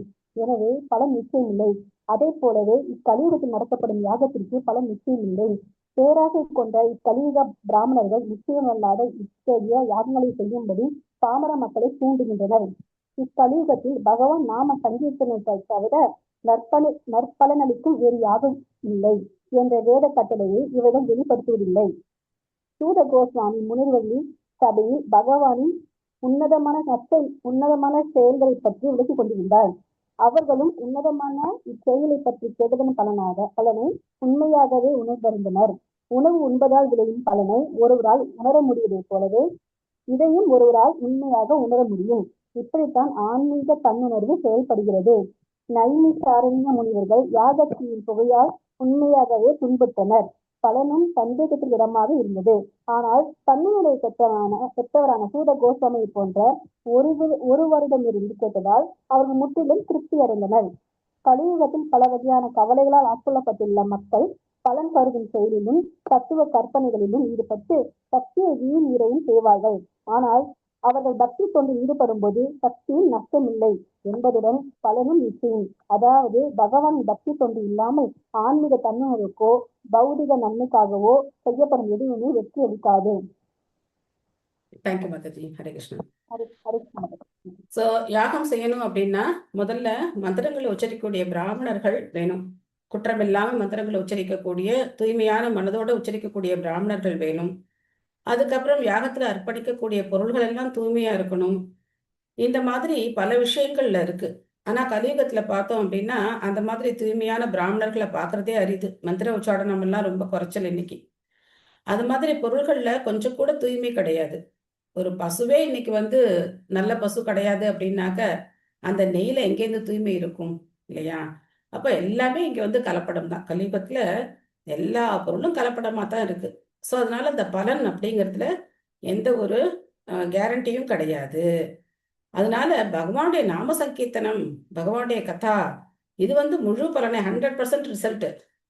எனவே பலன் நிச்சயம் இல்லை. அதே போலவே இக்கலியுகத்தில் நடத்தப்படும் யாகத்திற்கு பலன் நிச்சயம் இல்லை. பேராக கொண்ட இக்கலியுக பிராமணர்கள் நிச்சயமல்லாத இத்தகைய யாகங்களை செய்யும்படி பாமர மக்களை தூண்டுகின்றனர். இக்கலியுகத்தில் பகவான் நாம சங்கீர்த்தனத்தை தவிர நற்பலனளிக்கும் வேறு யாகம் இல்லை என்ற வேத கட்டளையை இவர்கள் வெளிப்படுத்துவதில்லை. சூத கோஸ்வாமி முனிவர்களின் சபையில் பகவானின் உன்னதமான செயல்களை பற்றி விளக்கிக் கொண்டிருந்தார். அவர்களும் உன்னதமான இச்செயலை பற்றி கேட்டதன் பலனை உண்மையாகவே உணர்ந்தறிந்தனர். உணவு உண்பதால் விளையும் பலனை ஒருவரால் உணர முடிவதைப் போலவே இதையும் ஒருவரால் உண்மையாக உணர முடியும். இப்படித்தான் ஆன்மீக தன்னுணர்வு செயல்படுகிறது. நைமிஷாரண்ய முனிவர்கள் யாகத்தின் புகையால் உண்மையாகவே துன்புற்றனர். பலனும் சந்தேகத்தில் இடமாக இருந்தது. ஆனால் தன்னுடைய பெற்றவரான சூத கோஸ்வாமியை போன்ற ஒரு வருடமிருந்து கேட்டதால் அவர்கள் முற்றிலும் திருப்தி அடைந்தனர். கலியுகத்தில் பல வகையான கவலைகளால் ஆட்கொள்ளப்பட்டுள்ள மக்கள் பலன் கருதும் செயலிலும் தத்துவ கற்பனைகளிலும் ஈடுபட்டு சக்தியை வீண் இறையும் செய்வார்கள். ஆனால் அவர்கள் பக்தி தொண்டில் ஈடுபடும் போது சக்தியில் நஷ்டமில்லை என்பதுடன் பலனும் நிச்சயம். அதாவது பகவானின் பக்தி தொண்டு இல்லாமல் ஆன்மீக தன்னுணர்வுக்கோ பௌதிக நன்மைக்காகவோ செய்யப்படும் எதுவுமே வெற்றி அளிக்காது. தேங்க்யூ மாதாஜி. ஹரே கிருஷ்ணா. ஹரே கிருஷ்ணா. ஸோ யாகம் செய்யணும் அப்படின்னா முதல்ல மந்திரங்களை உச்சரிக்கக்கூடிய பிராமணர்கள் வேணும். குற்றமில்லாம மந்திரங்களை உச்சரிக்கக்கூடிய தூய்மையான மனதோட உச்சரிக்கக்கூடிய பிராமணர்கள் வேணும். அதுக்கப்புறம் யாகத்துல அர்ப்பணிக்கக்கூடிய பொருள்கள் எல்லாம் தூய்மையா இருக்கணும். இந்த மாதிரி பல விஷயங்கள்ல இருக்கு. ஆனா கலியுகத்துல பார்த்தோம் அப்படின்னா அந்த மாதிரி தூய்மையான பிராமணர்களை பார்க்கறதே அரிது. மந்திர உச்சாடனம் எல்லாம் ரொம்ப குறைச்சல் இன்னைக்கு. அது மாதிரி பொருள்கள்ல கொஞ்சம் கூட தூய்மை கிடையாது. ஒரு பசுவே இன்னைக்கு நல்ல பசு கிடையாது அப்படின்னாக்க அந்த நெய்ல எங்கேருந்து தூய்மை இருக்கும் இல்லையா? அப்ப எல்லாமே இங்க கலப்படம் தான். கலியுகத்துல எல்லா பொருளும் கலப்படமா தான் இருக்கு. ஸோ அதனால இந்த பலன் அப்படிங்கிறதுல எந்த ஒரு கேரண்டியும் கிடையாது. அதனால பகவானுடைய நாம சங்கீர்த்தனம், பகவானுடைய கதா, இது முழு பலனை 100% ரிசல்ட்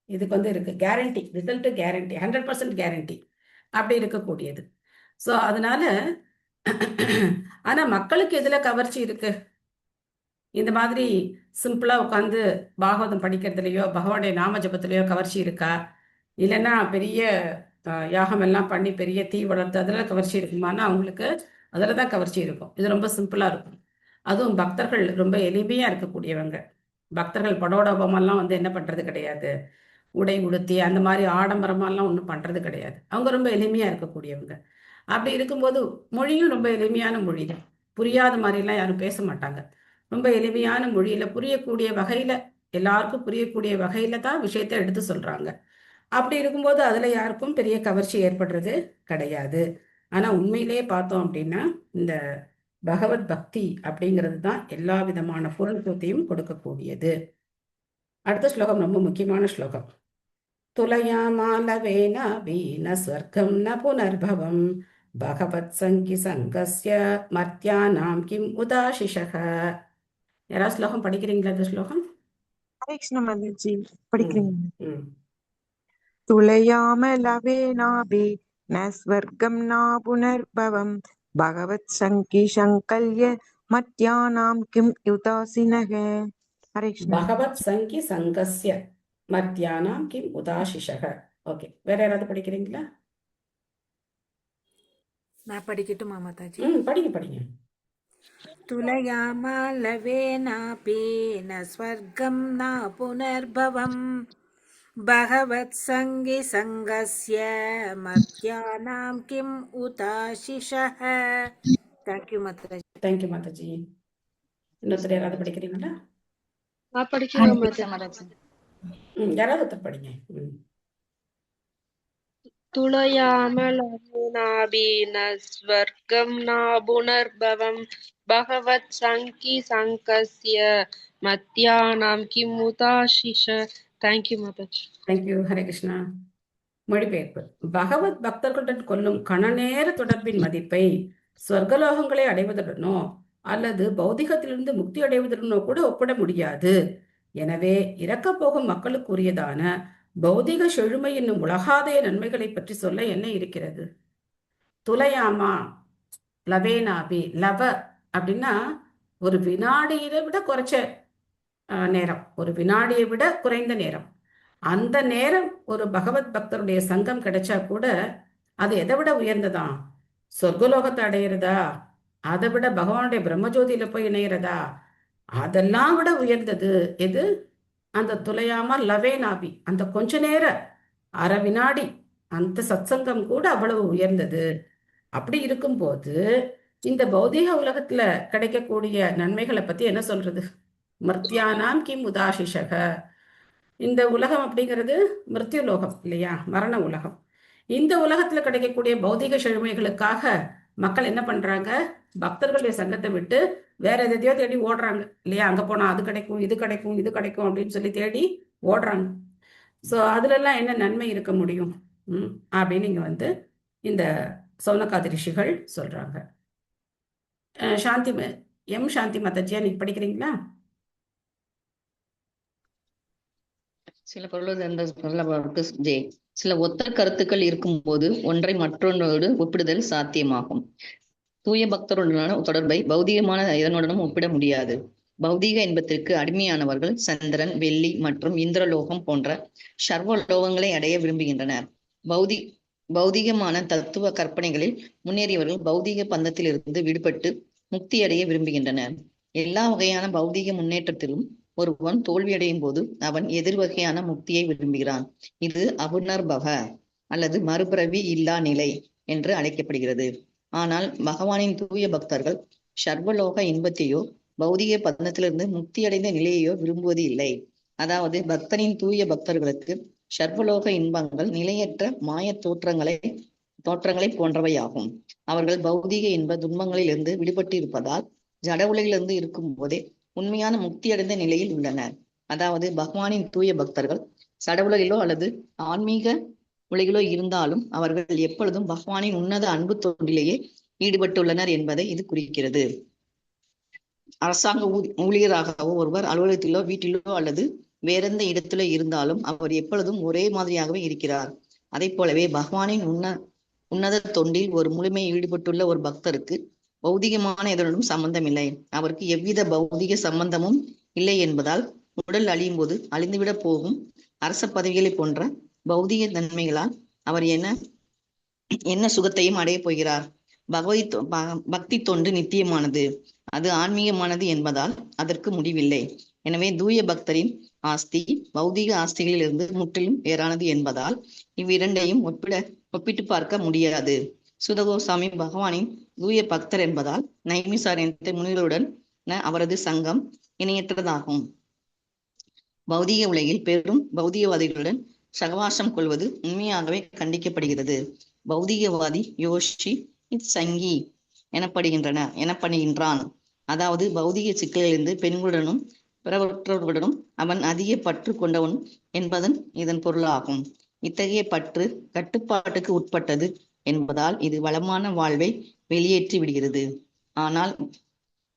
இதுக்கு இருக்கு. கேரண்டி, ரிசல்ட் கேரண்டி, 100% கேரண்டி அப்படி இருக்கக்கூடியது. ஸோ அதனால ஆனா மக்களுக்கு எதுல கவர்ச்சி இருக்கு? இந்த மாதிரி சிம்பிளா உட்காந்து பாகவதம் படிக்கிறதுலையோ பகவானுடைய நாம ஜபத்திலையோ கவர்ச்சி இருக்கா? இல்லைன்னா பெரிய யாகம் எல்லாம் பண்ணி பெரிய தீ வளர்த்து அதில் கவர்ச்சி இருக்குமானா அவங்களுக்கு அதில் தான் கவர்ச்சி இருக்கும். இது ரொம்ப சிம்பிளா இருக்கும். அதுவும் பக்தர்கள் ரொம்ப எளிமையா இருக்கக்கூடியவங்க. பக்தர்கள் படோடபமெல்லாம் என்ன பண்றது கிடையாது. உடை உடுத்தி அந்த மாதிரி ஆடம்பரமாலாம் ஒன்றும் பண்ணுறது கிடையாது. அவங்க ரொம்ப எளிமையாக இருக்கக்கூடியவங்க. அப்படி இருக்கும்போது மொழியும் ரொம்ப எளிமையான மொழி தான். புரியாத மாதிரிலாம் யாரும் பேச மாட்டாங்க. ரொம்ப எளிமையான மொழியில் புரியக்கூடிய வகையில், எல்லாருக்கும் புரியக்கூடிய வகையில் தான் விஷயத்தை எடுத்து சொல்கிறாங்க. அப்படி இருக்கும்போது அதில் யாருக்கும் பெரிய கவர்ச்சி ஏற்படுறது கிடையாது. ஆனால் உண்மையிலேயே பார்த்தோம் அப்படின்னா இந்த பகவத் பக்தி அப்படிங்கிறது தான் எல்லா விதமான பொருள்கத்தையும் கொடுக்கக்கூடியது. அடுத்த ஸ்லோகம் ரொம்ப முக்கியமான ஸ்லோகம். துலயாமாலவேன வீண ஸ்வர்க்கம் ந புனர்பவம் பகவத் சங்கி சங்கஸ்ய மர்த்தியானாம் கிம் உதாசிஷக. யாராவது ஸ்லோகம் படிக்கிறீங்களா? இந்த ஸ்லோகம் ஹரே கிருஷ்ண மாதாஜி படிக்கிறீங்க. ம் துலயாமலவேனாபி ந ஸ்வர்க்கம் ந புனர்பவம் பகவத் சங்கி சங்கல்ய மத்யானாம் கிம் யுதாசினக. ஹரே கிருஷ்ண. பகவத் சங்கி சங்கஸ்ய மர்த்தியானாம் கிம் உதாசிஷக. ஓகே, வேற யாராவது படிக்கிறீங்களா? நான் படிக்கட்டுமா மாதாஜி? படிங்க படிங்க. துலயாமாலவேனாபி ந ஸ்வர்க்கம் ந புனர்பவம் பகவத் சங்கி சங்கஸ்ய மத்யானாம் கிம் உதாசிஷஹ. தேங்க்யூ மாதாஜி. தேங்க்யூ மாதாஜி. இன்னொருத்தர் யாராவது படிக்கிறீங்களா? நான் படிக்கிறேன் மாதாஜி. யாராவது ஒருத்தர் படிங்க. துலயாமலவேனாபி ந ஸ்வர்க்கம் ந புனர்பவம் பகவத் சங்கி சங்கஸ்ய மத்யானாம் கிம் உதாசிஷ. தேங்க்யூ மாதாஜி. தேங்க்யூ. ஹரே கிருஷ்ணா. மொழிபெயர்ப்பு. பகவத் பக்தர்களுடன் கொள்ளும் கணநேர தொடர்பின் மதிப்பை ஸ்வர்கலோகங்களை அடைவதுடனோ அல்லது பௌதிகத்திலிருந்து முக்தி அடைவதுடனோ கூட ஒப்பிட முடியாது. எனவே இறக்கப் போகும் மக்களுக்கு உரியதான பௌதிக செழுமை என்னும் உலகாதய நன்மைகளை பற்றி சொல்ல என்ன இருக்கிறது? துலயாமா லவேனாபி. லவ அப்படின்னா ஒரு வினாடியை விட குறைச்ச நேரம், ஒரு வினாடியை விட குறைந்த நேரம். அந்த நேரம் ஒரு பகவத் பக்தருடைய சங்கம் கிடைச்சா கூட அது எதை விட உயர்ந்ததான்? சொர்க்கலோகத்தை அடையிறதா? அதை விட பகவானுடைய பிரம்மஜோதியில போய் இணையிறதா? அதெல்லாம் விட உயர்ந்தது எது? அந்த துலையாமா லவேனாபி, அந்த கொஞ்ச நேர அரை வினாடி அந்த சத்சங்கம் கூட அவ்வளவு உயர்ந்தது. அப்படி இருக்கும்போது இந்த பௌதிக உலகத்துல கிடைக்கக்கூடிய நன்மைகளை பத்தி என்ன சொல்றது? மர்த்தியானாம் கிம் உதாசிஷக. இந்த உலகம் அப்படிங்கிறது மிருத்யு லோகம் இல்லையா, மரண உலகம். இந்த உலகத்துல கிடைக்கக்கூடிய பௌதிக செழுமைகளுக்காக மக்கள் என்ன பண்றாங்க? பக்தர்களுடைய சங்கத்தை விட்டு வேற எதையோ தேடி ஓடுறாங்க இல்லையா. அங்க போனா அது கிடைக்கும், இது கிடைக்கும், இது கிடைக்கும் அப்படின்னு சொல்லி தேடி ஓடுறாங்க. ஸோ அதுல எல்லாம் என்ன நன்மை இருக்க முடியும் அப்படின்னு இங்க இந்த சௌனகாதி ரிஷிகள் சொல்றாங்க. சாந்தி சாந்தி மாதாஜியா, நீங்க படிக்கிறீங்களா? சில சில ஒத்த கருத்துக்கள் இருக்கும்போது ஒன்றை மற்றொன்றோடு ஒப்பிடுதல் சாத்தியமாகும். தூய பக்தருடனான தொடர்பை பௌதிகமான இதனுடனும் ஒப்பிட முடியாது. பௌதீக இன்பத்திற்கு அடிமையானவர்கள் சந்திரன், வெள்ளி மற்றும் இந்திரலோகம் போன்ற சர்வலோகங்களை அடைய விரும்புகின்றனர். பௌதிகமான தத்துவ கற்பனைகளில் முன்னேறியவர்கள் பௌதிக பந்தத்திலிருந்து விடுபட்டு முக்தி அடைய விரும்புகின்றனர். எல்லா வகையான பௌதிக முன்னேற்றத்திலும் ஒருவன் தோல்வியடையும் போது அவன் எதிர்வகையான முக்தியை விரும்புகிறான். இது அபுனர்பவ அல்லது மறுபிறவி இல்லா நிலை என்று அழைக்கப்படுகிறது. ஆனால் பகவானின் தூய பக்தர்கள் சர்வலோக இன்பத்தையோ பௌதிக பந்தத்திலிருந்து முக்தியடைந்த நிலையையோ விரும்புவது இல்லை. அதாவது பக்தனின் தூய பக்தர்களுக்கு சர்வலோக இன்பங்கள் நிலையற்ற மாய தோற்றங்களை போன்றவையாகும். அவர்கள் பௌதிக இன்ப துன்பங்களிலிருந்து விடுபட்டு இருப்பதால் ஜட உலகிலிருந்து இருக்கும் போதே உண்மையான முக்தி அடைந்த நிலையில் உள்ளனர். அதாவது பகவானின் தூய பக்தர்கள் சட உலகிலோ அல்லது ஆன்மீக உலகிலோ இருந்தாலும் அவர்கள் எப்பொழுதும் பகவானின் உன்னத அன்பு தொண்டிலேயே ஈடுபட்டுள்ளனர் என்பதை இது குறிக்கிறது. அரசாங்க ஊழியராகவோ ஒருவர் அலுவலகத்திலோ வீட்டிலோ அல்லது வேறெந்த இடத்திலோ இருந்தாலும் அவர் எப்பொழுதும் ஒரே மாதிரியாகவே இருக்கிறார். அதை போலவே பகவானின் உன்னத தொண்டில் ஒரு முழுமை ஈடுபட்டுள்ள ஒரு பக்தருக்கு பௌதிகமான எதனுடன் சம்பந்தம் இல்லை. அவருக்கு எவ்வித பௌதிக சம்பந்தமும் இல்லை என்பதால் உடல் அழியும் போது அழிந்துவிட போகும் அரச பதவிகளை போன்ற பௌதிக நன்மைகளால் அவர் என்ன சுகத்தையும் அடைய போகிறார். பக்தி தொண்டு நித்தியமானது, அது ஆன்மீகமானது என்பதால் அதற்கு முடிவில்லை. எனவே தூய பக்தரின் ஆஸ்தி பௌதிக ஆஸ்திகளிலிருந்து முற்றிலும் வேறானது என்பதால் இவ்விரண்டையும் ஒப்பிட்டு பார்க்க முடியாது. சுதகோசாமி பகவானின் தூய பக்தர் என்பதால் நைமிசாரண்யத்தை முனிகளுடன் அவரது சங்கம் இணையற்றதாகும். பௌதிக உலகில் பெரும் பௌதிகவாதிகளுடன் சகவாசம் கொள்வது உண்மையாகவே கண்டிக்கப்படுகிறது. பௌதிகவாதி யோஷி சங்கி எனப்படுகின்றான். அதாவது பௌதிக சிக்கலிலிருந்து பெண்களுடனும் பிறவற்றவர்களுடனும் அவன் அதிக பற்று கொண்டவன் என்பதன் இதன் பொருளாகும். இத்தகைய பற்று கட்டுப்பாட்டுக்கு உட்பட்டது என்பதால் இது வளமான வாழ்வை வெளியேற்றி விடுகிறது. ஆனால்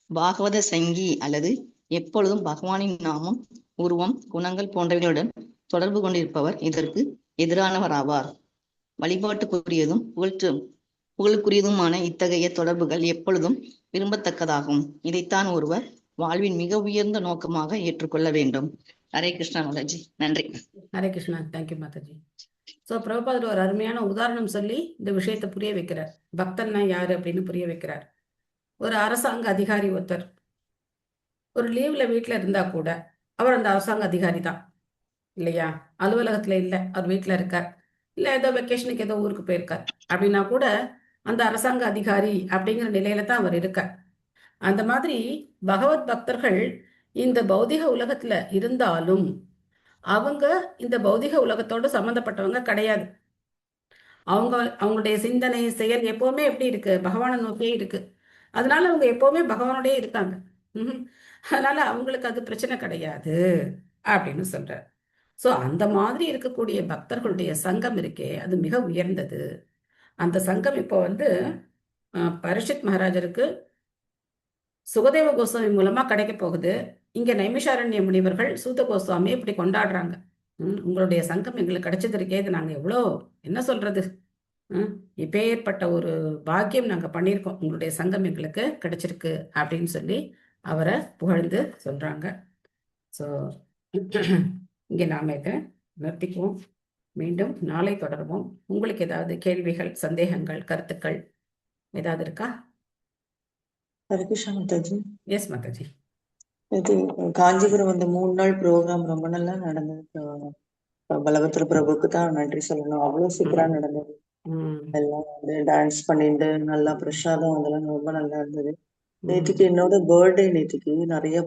பாகவத சங்கி அல்லது எப்பொழுதும் பகவானின் நாமம், உருவம், குணங்கள் போன்றவைகளுடன் தொடர்பு கொண்டிருப்பவர் இதற்கு எதிரானவர் ஆவார். வழிபாட்டுக்குரியதும் புகழுக்குரியதுமான இத்தகைய தொடர்புகள் எப்பொழுதும் விரும்பத்தக்கதாகும். இதைத்தான் ஒருவர் வாழ்வின் மிக உயர்ந்த நோக்கமாக ஏற்றுக்கொள்ள வேண்டும். ஹரே கிருஷ்ணா மாதாஜி. நன்றி. ஹரே கிருஷ்ணா. தேங்க்யூ மாதாஜி. ஸோ பிரபுபாதர் ஒரு அருமையான உதாரணம் சொல்லி இந்த விஷயத்தை புரிய வைக்கிறார். பக்தன்னா யாரு அப்படின்னு புரிய வைக்கிறார். ஒரு அரசாங்க அதிகாரி ஒருத்தர் ஒரு லீவ்ல வீட்டில் இருந்தா கூட அவர் அந்த அரசாங்க அதிகாரி தான் இல்லையா? அலுவலகத்துல இல்லை, அவர் வீட்டில் இருக்கார். இல்லை ஏதோ வெக்கேஷனுக்கு ஏதோ ஊருக்கு போயிருக்கார் அப்படின்னா கூட அந்த அரசாங்க அதிகாரி அப்படிங்கிற நிலையில தான் அவர் இருக்கார். அந்த மாதிரி பகவத் பக்தர்கள் இந்த பௌதிக உலகத்துல இருந்தாலும் அவங்க இந்த பௌதிக உலகத்தோடு சம்மந்தப்பட்டவங்க கிடையாது. அவங்களுடைய சிந்தனை செயல் எப்பவுமே எப்படி இருக்கு? பகவானை நோக்கியே இருக்கு. அதனால அவங்க எப்பவுமே பகவானோடய இருக்காங்க. அதனால அவங்களுக்கு அது பிரச்சனை கிடையாது அப்படின்னு சொல்றார். ஸோ அந்த மாதிரி இருக்கக்கூடிய பக்தர்களுடைய சங்கம் இருக்கே, அது மிக உயர்ந்தது. அந்த சங்கம் இப்போ பரீட்சித் மகாராஜருக்கு சுகதேவ கோஸ்வாமி மூலமா கிடைக்க போகுது. இங்க நைமிஷாரண்ய முனிவர்கள் சூத கோஸ்வாமி இப்படி கொண்டாடுறாங்க. உங்களுடைய சங்கம் எங்களுக்கு கிடைச்சது இருக்கே, இது நாங்க எவ்வளோ என்ன சொல்றது, இப்பேற்பட்ட ஒரு பாக்கியம் நாங்க பண்ணியிருக்கோம், உங்களுடைய சங்கம் எங்களுக்கு கிடைச்சிருக்கு அப்படின்னு சொல்லி அவரை புகழ்ந்து சொல்றாங்க. ஸோ இங்க நாம இதை நிறுத்திக்குவோம். மீண்டும் நாளை தொடர்வோம். உங்களுக்கு ஏதாவது கேள்விகள், சந்தேகங்கள், கருத்துக்கள் ஏதாவது இருக்கா? ஹரே கிருஷ்ணா மாதாஜி. எஸ் மாதாஜி. இது காஞ்சிபுரம் 3 நாள் ப்ரோக்ராம் ரொம்ப நல்லா நடந்தது. பலபத்திர பிரபுக்கு தான் நன்றி சொல்லணும். அவ்வளவு சூப்பரா நடந்தது. எல்லாம் டான்ஸ் பண்ணிட்டு நல்லா பிரசாதம் அதெல்லாம் ரொம்ப நல்லா இருந்தது. நேற்றுக்கு என்னோட பர்த்டே. நேற்றுக்கு நிறைய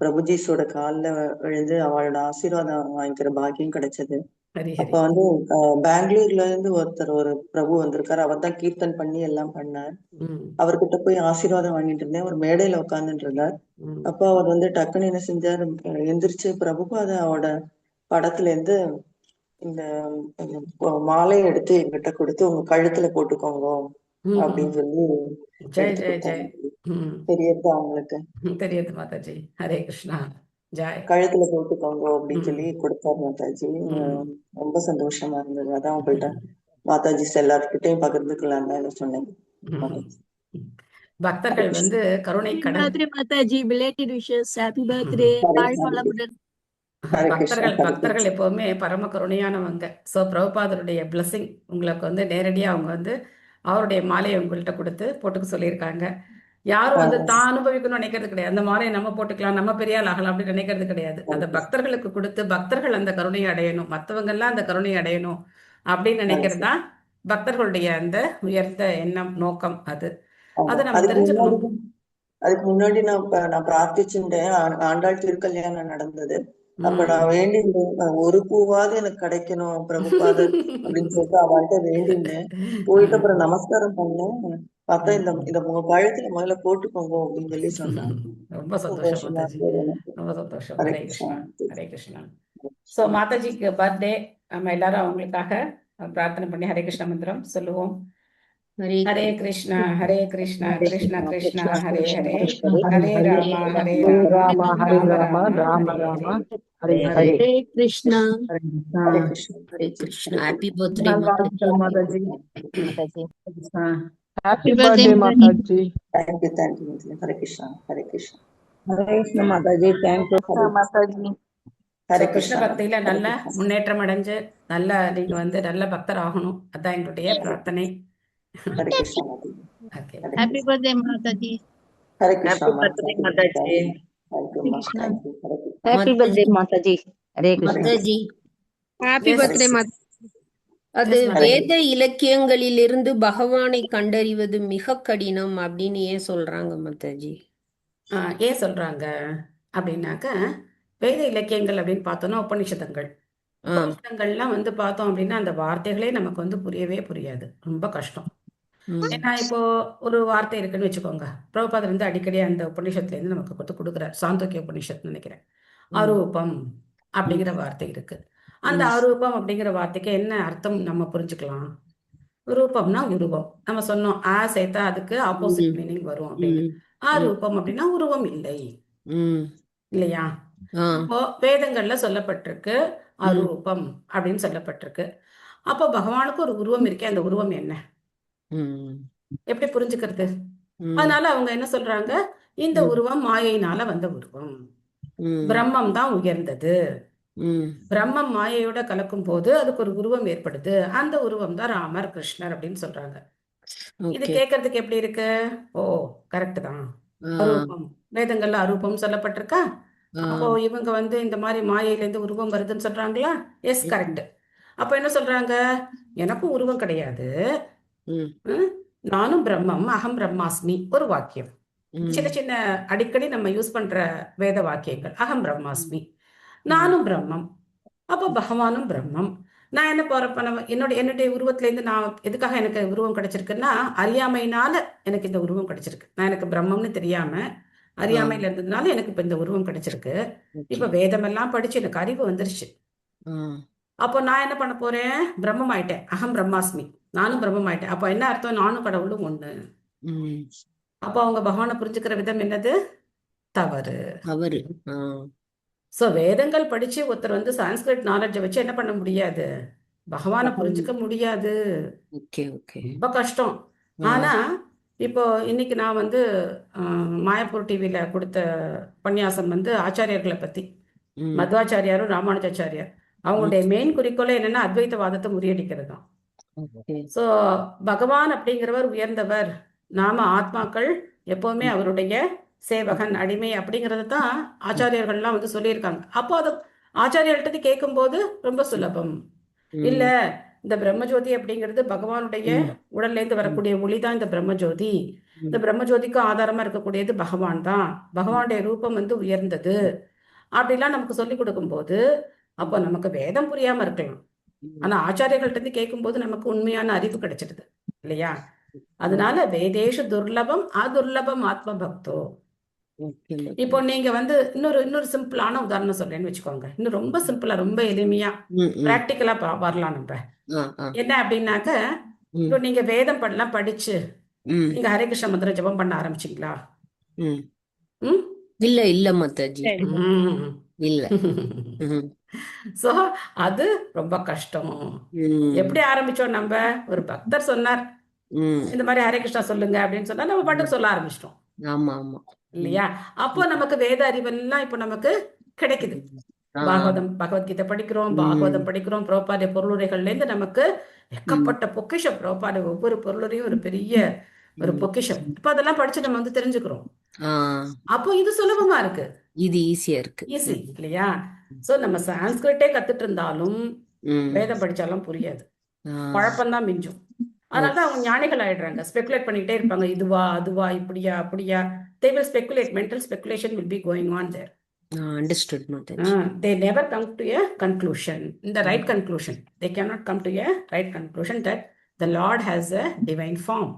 பிரபுஜீஸோட காலில் விழுந்து அவளோட ஆசீர்வாதம் வாங்கிக்கிற பாக்கியம் கிடைச்சது. அப்ப பெங்களூர்ல இருந்து ஒரு பிரபு வந்திருக்காரு. அவர் தான் கீர்த்தன் பண்ணி எல்லாம் பண்ணார். அவர்கிட்ட போய் ஆசீர்வாதம் வாங்கிட்டு இருந்தேன். ஒரு மேடையில உட்கார்ந்துட்டு இருந்தார். அப்ப அவர் டக்குன்னு என்ன செஞ்சாரு, எந்திரிச்சு பிரபுபாத அவரோட படத்துல இருந்து இந்த மாலையை எடுத்து என்கிட்ட கொடுத்து உங்க கழுத்துல போட்டுக்கோங்க அப்படின்னு சொல்லி தெரியுது அவங்களுக்கு. தெரியுது மாதாஜி. ஹரே கிருஷ்ணா. ஜாய். கழுத்துல போட்டுக்கோங்க அப்படின்னு சொல்லி கொடுத்தாரு மாதாஜி. ரொம்ப சந்தோஷமா இருந்தது. அதான் உங்கள்கிட்ட மாதாஜி எல்லார்கிட்டையும் பகிர்ந்துக்கலாம் தான் சொன்னேன். பக்தர்கள் கருணை கடன். Mataji belated wishes. Happy birthday. பக்தர்கள் எப்பவுமே பரம கருணையானவங்க. ஸோ பிரபுபாதருடைய பிளஸிங் உங்களுக்கு நேரடியா அவங்க அவருடைய மாலையை உங்கள்கிட்ட கொடுத்து போட்டுக்க சொல்லியிருக்காங்க. யாரும் தான் அனுபவிக்கணும்னு நினைக்கிறது கிடையாது. அந்த மாலையை நம்ம போட்டுக்கலாம், நம்ம பெரிய ஆள் ஆகலாம் அப்படின்னு நினைக்கிறது கிடையாது. அந்த பக்தர்களுக்கு கொடுத்து பக்தர்கள் அந்த கருணையை அடையணும், மற்றவங்க எல்லாம் அந்த கருணையை அடையணும் அப்படின்னு நினைக்கிறது தான் பக்தர்களுடைய அந்த உயர்ந்த எண்ணம், நோக்கம். அதை நம்ம தெரிஞ்சுக்கணும். அதுக்கு முன்னாடி நான் பிரார்த்திச்சுட்டேன். ஆண்டாள் திருக்கல்யாணம் நடந்தது. அப்ப நான் வேண்டியிருந்தேன், ஒரு பூவாவது எனக்கு கிடைக்கணும் பிரபுபாதர் அப்படின்னு சொல்லிட்டு அவள்கிட்ட வேண்டியிருந்தேன். போயிட்டு அப்புறம் நமஸ்காரம் பண்ணேன். பார்த்தா இந்த உங்க கழுத்துல முதல்ல போட்டுக்கோங்க அப்படின்னு சொல்லி சொன்னாங்க. ரொம்ப சந்தோஷம் மாதாஜி. ரொம்ப சந்தோஷம். ஹரே கிருஷ்ணா. ஹரே கிருஷ்ணா. ஸோ மாதாஜிக்கு பர்த்டே நம்ம எல்லாரும் அவங்களுக்காக பிரார்த்தனை பண்ணி ஹரே கிருஷ்ணா மந்திரம் சொல்லுவோம். Hare Krishna Hare Krishna Krishna Krishna Hare Hare, Hare Rama Hare Rama Rama Rama Hare Hare. Hare Krishna. Hare Krishna. Hare Krishna. Happy birthday Mataji. Happy happy birthday, birthday Mataji. Thank you. Hare Krishna. Hare Krishna. Hare Krishna Mataji. Thank you Mataji. Hare Krishna Krishna. பக்தியில நல்ல முன்னேற்றம் அடைஞ்சு நீங்க நல்ல பக்தர் ஆகணும். அதான் எங்களுடைய பிரார்த்தனை. Hare Krishna Mataji. Happy birthday, Mataji. Hare Krishna Happy birthday, Mataji. Thank you. Hare Krishna. Happy birthday Mataji Mataji. Hare Krishna. Mataji happy S birthday அது எஸ் மாதாஜி. வேத இலக்கியங்களிலிருந்து பகவானை கண்டறிவது மிக கடினம் அப்படின்னு ஏன் சொல்றாங்க மாதாஜி? ஏன் சொல்றாங்க அப்படின்னாக்க, வேத இலக்கியங்கள் அப்படின்னு பார்த்தோம்னா உபநிஷதங்கள். ஆ உபநிஷதங்கள்லாம் வந்து பார்த்தோம் அப்படின்னா அந்த வார்த்தைகளே நமக்கு வந்து புரியவே புரியாது, ரொம்ப கஷ்டம். ம் ஏன்னா இப்போ ஒரு வார்த்தை இருக்குன்னு வச்சுக்கோங்க, பிரபுபாதர் வந்து அடிக்கடி அந்த உபநிஷத்துலேருந்து நமக்கு கொடுக்குறார். சாந்தோக்கிய உபநிஷத் நினைக்கிறேன். ம் அரூபம் ம் அப்படிங்கிற வார்த்தை இருக்கு. அந்த ம் அரூபம் அப்படிங்கிற வார்த்தைக்கு என்ன அர்த்தம் நம்ம புரிஞ்சுக்கலாம். ரூபம்னா உருவம். நம்ம சொன்னோம் ஆ சேர்த்தா அதுக்கு ஆப்போசிட் ம் மீனிங் வரும் அப்படின்னு. ம் ம் அரூபம் அப்படின்னா உருவம் இல்லை, ம் இல்லையா? ஆ அப்போ வேதங்கள்ல சொல்லப்பட்டிருக்கு ம் அரூபம் அப்படின்னு சொல்லப்பட்டிருக்கு. அப்போ பகவானுக்கு ஒரு உருவம் இருக்கே, அந்த உருவம் என்ன, ம் எப்படி புரிஞ்சுக்கிறது? ம் அதனால அவங்க என்ன சொல்றாங்க, இந்த ம் உருவம் மாயையினால வந்த உருவம், ம் பிரம்மம் தான் உயர்ந்தது. ம் பிரம்மம் மாயையோட கலக்கும் போது அதுக்கு ஒரு உருவம் ஏற்படுது, அந்த உருவம் தான் ராமர் கிருஷ்ணர் அப்படின்னு சொல்றாங்க. இது ஓகே கேட்கறதுக்கு எப்படி இருக்கு? ஓ, கரெக்ட் தான். ஆ அரூபம், வேதங்கள்ல அரூபம் சொல்லப்பட்டிருக்கா? ஆ அப்போ இவங்க வந்து இந்த மாதிரி மாயையிலேருந்து உருவம் வருதுன்னு சொல்றாங்களா? எஸ், ம் கரெக்ட். அப்போ என்ன சொல்றாங்க, எனக்கும் உருவம் கிடையாது, ம் ம், நானும் பிரம்மம், அகம் பிரம்மாஸ்மி, ஒரு வாக்கியம். சின்ன ம் சின்ன அடிக்கடி நம்ம யூஸ் பண்ற வேத வாக்கியங்கள். அகம் பிரம்மாஸ்மி, ம் நானும் பிரம்மம், அப்போ பகவானும் பிரம்மம். நான் என்ன போறப்ப என்னுடைய உருவத்திலேருந்து நான் எதுக்காக எனக்கு உருவம் கிடைச்சிருக்குன்னா, அறியாமையினால எனக்கு இந்த உருவம் கிடைச்சிருக்கு. நான் எனக்கு பிரம்மம்னு தெரியாம ஆ அறியாமையில இருந்ததுனால எனக்கு இப்ப இந்த உருவம் கிடைச்சிருக்கு. ஓகே இப்ப வேதமெல்லாம் படிச்சு எனக்கு அறிவு வந்துருச்சு. ஆ அப்போ நான் என்ன பண்ண போறேன், பிரம்மம் ஆயிட்டேன், அகம் பிரம்மாஸ்மி, நானும் பிரம்மம் ஆயிட்டேன். அப்போ என்ன அர்த்தம், நானும் கடவுளும் ஒண்ணு. ம் அப்போ அவங்க பகவானை புரிஞ்சுக்கிற விதம் என்னது, தவறு. அவரு ஆ சோ வேதங்கள் படிச்சு ஒருத்தர் வந்து சான்ஸ்கிரிட் நாலேஜை வச்சு என்ன பண்ண முடியாது, பகவானை புரிஞ்சுக்க முடியாது, ஓகே ஓகே ரொம்ப கஷ்டம். ஆ ஆனா இப்போ இன்னைக்கு நான் வந்து மாயப்பூர் டிவியில கொடுத்த உபன்யாசம் வந்து ஆச்சாரியர்களை பத்தி, ம் மத்வாச்சாரியாரும் ராமானுஜாச்சாரியார். அவங்களுடைய ம் மெயின் குறிக்கோளே என்னன்னா அத்வைத்தவாதத்தை முறியடிக்கிறது தான். ஓகே ஸோ பகவான் அப்படிங்கிறவர் உயர்ந்தவர், நாம ஆத்மாக்கள் எப்பவுமே ம் அவருடைய சேவகன், அடிமை அப்படிங்கிறது தான் ம் ஆச்சாரியர்கள்லாம் வந்து சொல்லியிருக்காங்க. அப்போ அது ஆச்சாரியர்கிட்ட கேட்கும்போது ரொம்ப சுலபம். இல்ல, ம் இந்த பிரம்மஜோதி அப்படிங்கிறது பகவானுடைய ம் உடல்ல இருந்து ம் வரக்கூடிய ஒளி தான் இந்த பிரம்மஜோதி. இந்த ம் பிரம்மஜோதிக்கு ஆதாரமா இருக்கக்கூடியது பகவான் தான், பகவானுடைய ரூபம் வந்து உயர்ந்தது அப்படிலாம் நமக்கு சொல்லி கொடுக்கும்போது, அப்போ ம் நமக்கு வேதம் புரியாம இருக்கலாம், ம் ஆனா ஆச்சாரியர்கள்ட்ட இருந்து கேட்கும்போது நமக்கு உண்மையான அறிவு கிடைச்சிடுது, இல்லையா? ம் அதனால வேதேஷு துர்லபம் அதுர்லபம் ஆத்ம பக்தோ. ஓகே இப்போ மாதாஜி நீங்க வந்து இன்னொரு சிம்பிளான உதாரணம் சொல்றேன்னு வச்சுக்கோங்க, இன்னும் ரொம்ப சிம்பிளா ரொம்ப எளிமையா ம் ம் பிராக்டிக்கலா வரலாம் நம்ம. ஆ ஆ என்ன அப்படின்னாக்க, இப்போ ம் நீங்க வேதம் எல்லாம் படிச்சு ம் நீங்க ஹரே கிருஷ்ண மந்திரம் ஜெபம் பண்ண ஆரம்பிச்சிங்களா? ம் ம் இல்ல இல்ல மாதாஜி இல்ல ம் சோ அது ரொம்ப கஷ்டம். எப்படி ம் ஆரம்பிச்சோம் நம்ம, ஒரு பக்தர் சொன்னார் ம் இந்த மாதிரி ஹரே கிருஷ்ணா சொல்லுங்க அப்படின்னு சொன்னா நம்ம பாட்டுக்கு சொல்ல ஆரம்பிச்சிட்டோம், ஆமா ஆமா ம் இல்லையா? அப்போ ம் நமக்கு வேத அறிவெல்லாம் இப்போ நமக்கு கிடைக்குது. ம் ஆ பகவத்கீதை படிக்கிறோம், ம் பாகவதம் படிக்கிறோம், பிரபுபாத பொருளுரைகள்ல இருந்து நமக்கு ம் எக்கப்பட்ட பொக்கிஷம். பிரபுபாத ஒவ்வொரு பொருளுரையும் ஒரு பெரிய ஒரு ம் பொக்கிஷம். இப்போ அதெல்லாம் படிச்சு நம்ம வந்து தெரிஞ்சுக்கிறோம். ஆ அப்போ இது சுலபமா இருக்கு, இது ஈஸியா இருக்கு ஈஸி, ம் இல்லையா? சோ நம்ம சான்ஸ்கிரிட்டே கத்துட்டு இருந்தாலும் ம் வேதம் படிச்சாலும் புரியாது, ஆ குழப்பம்தான் மிஞ்சும். அதனாலதான் அவங்க ஞானிகள் ஆயிடுறாங்க, ஸ்பெகுலேட் பண்ணிக்கிட்டே இருப்பாங்க, இதுவா அதுவா இப்படியா அப்படியா. They will speculate, mental speculation will be going on there. Understood Mataji They never come to a conclusion, the right conclusion. They cannot come to a right conclusion that the Lord has a divine form.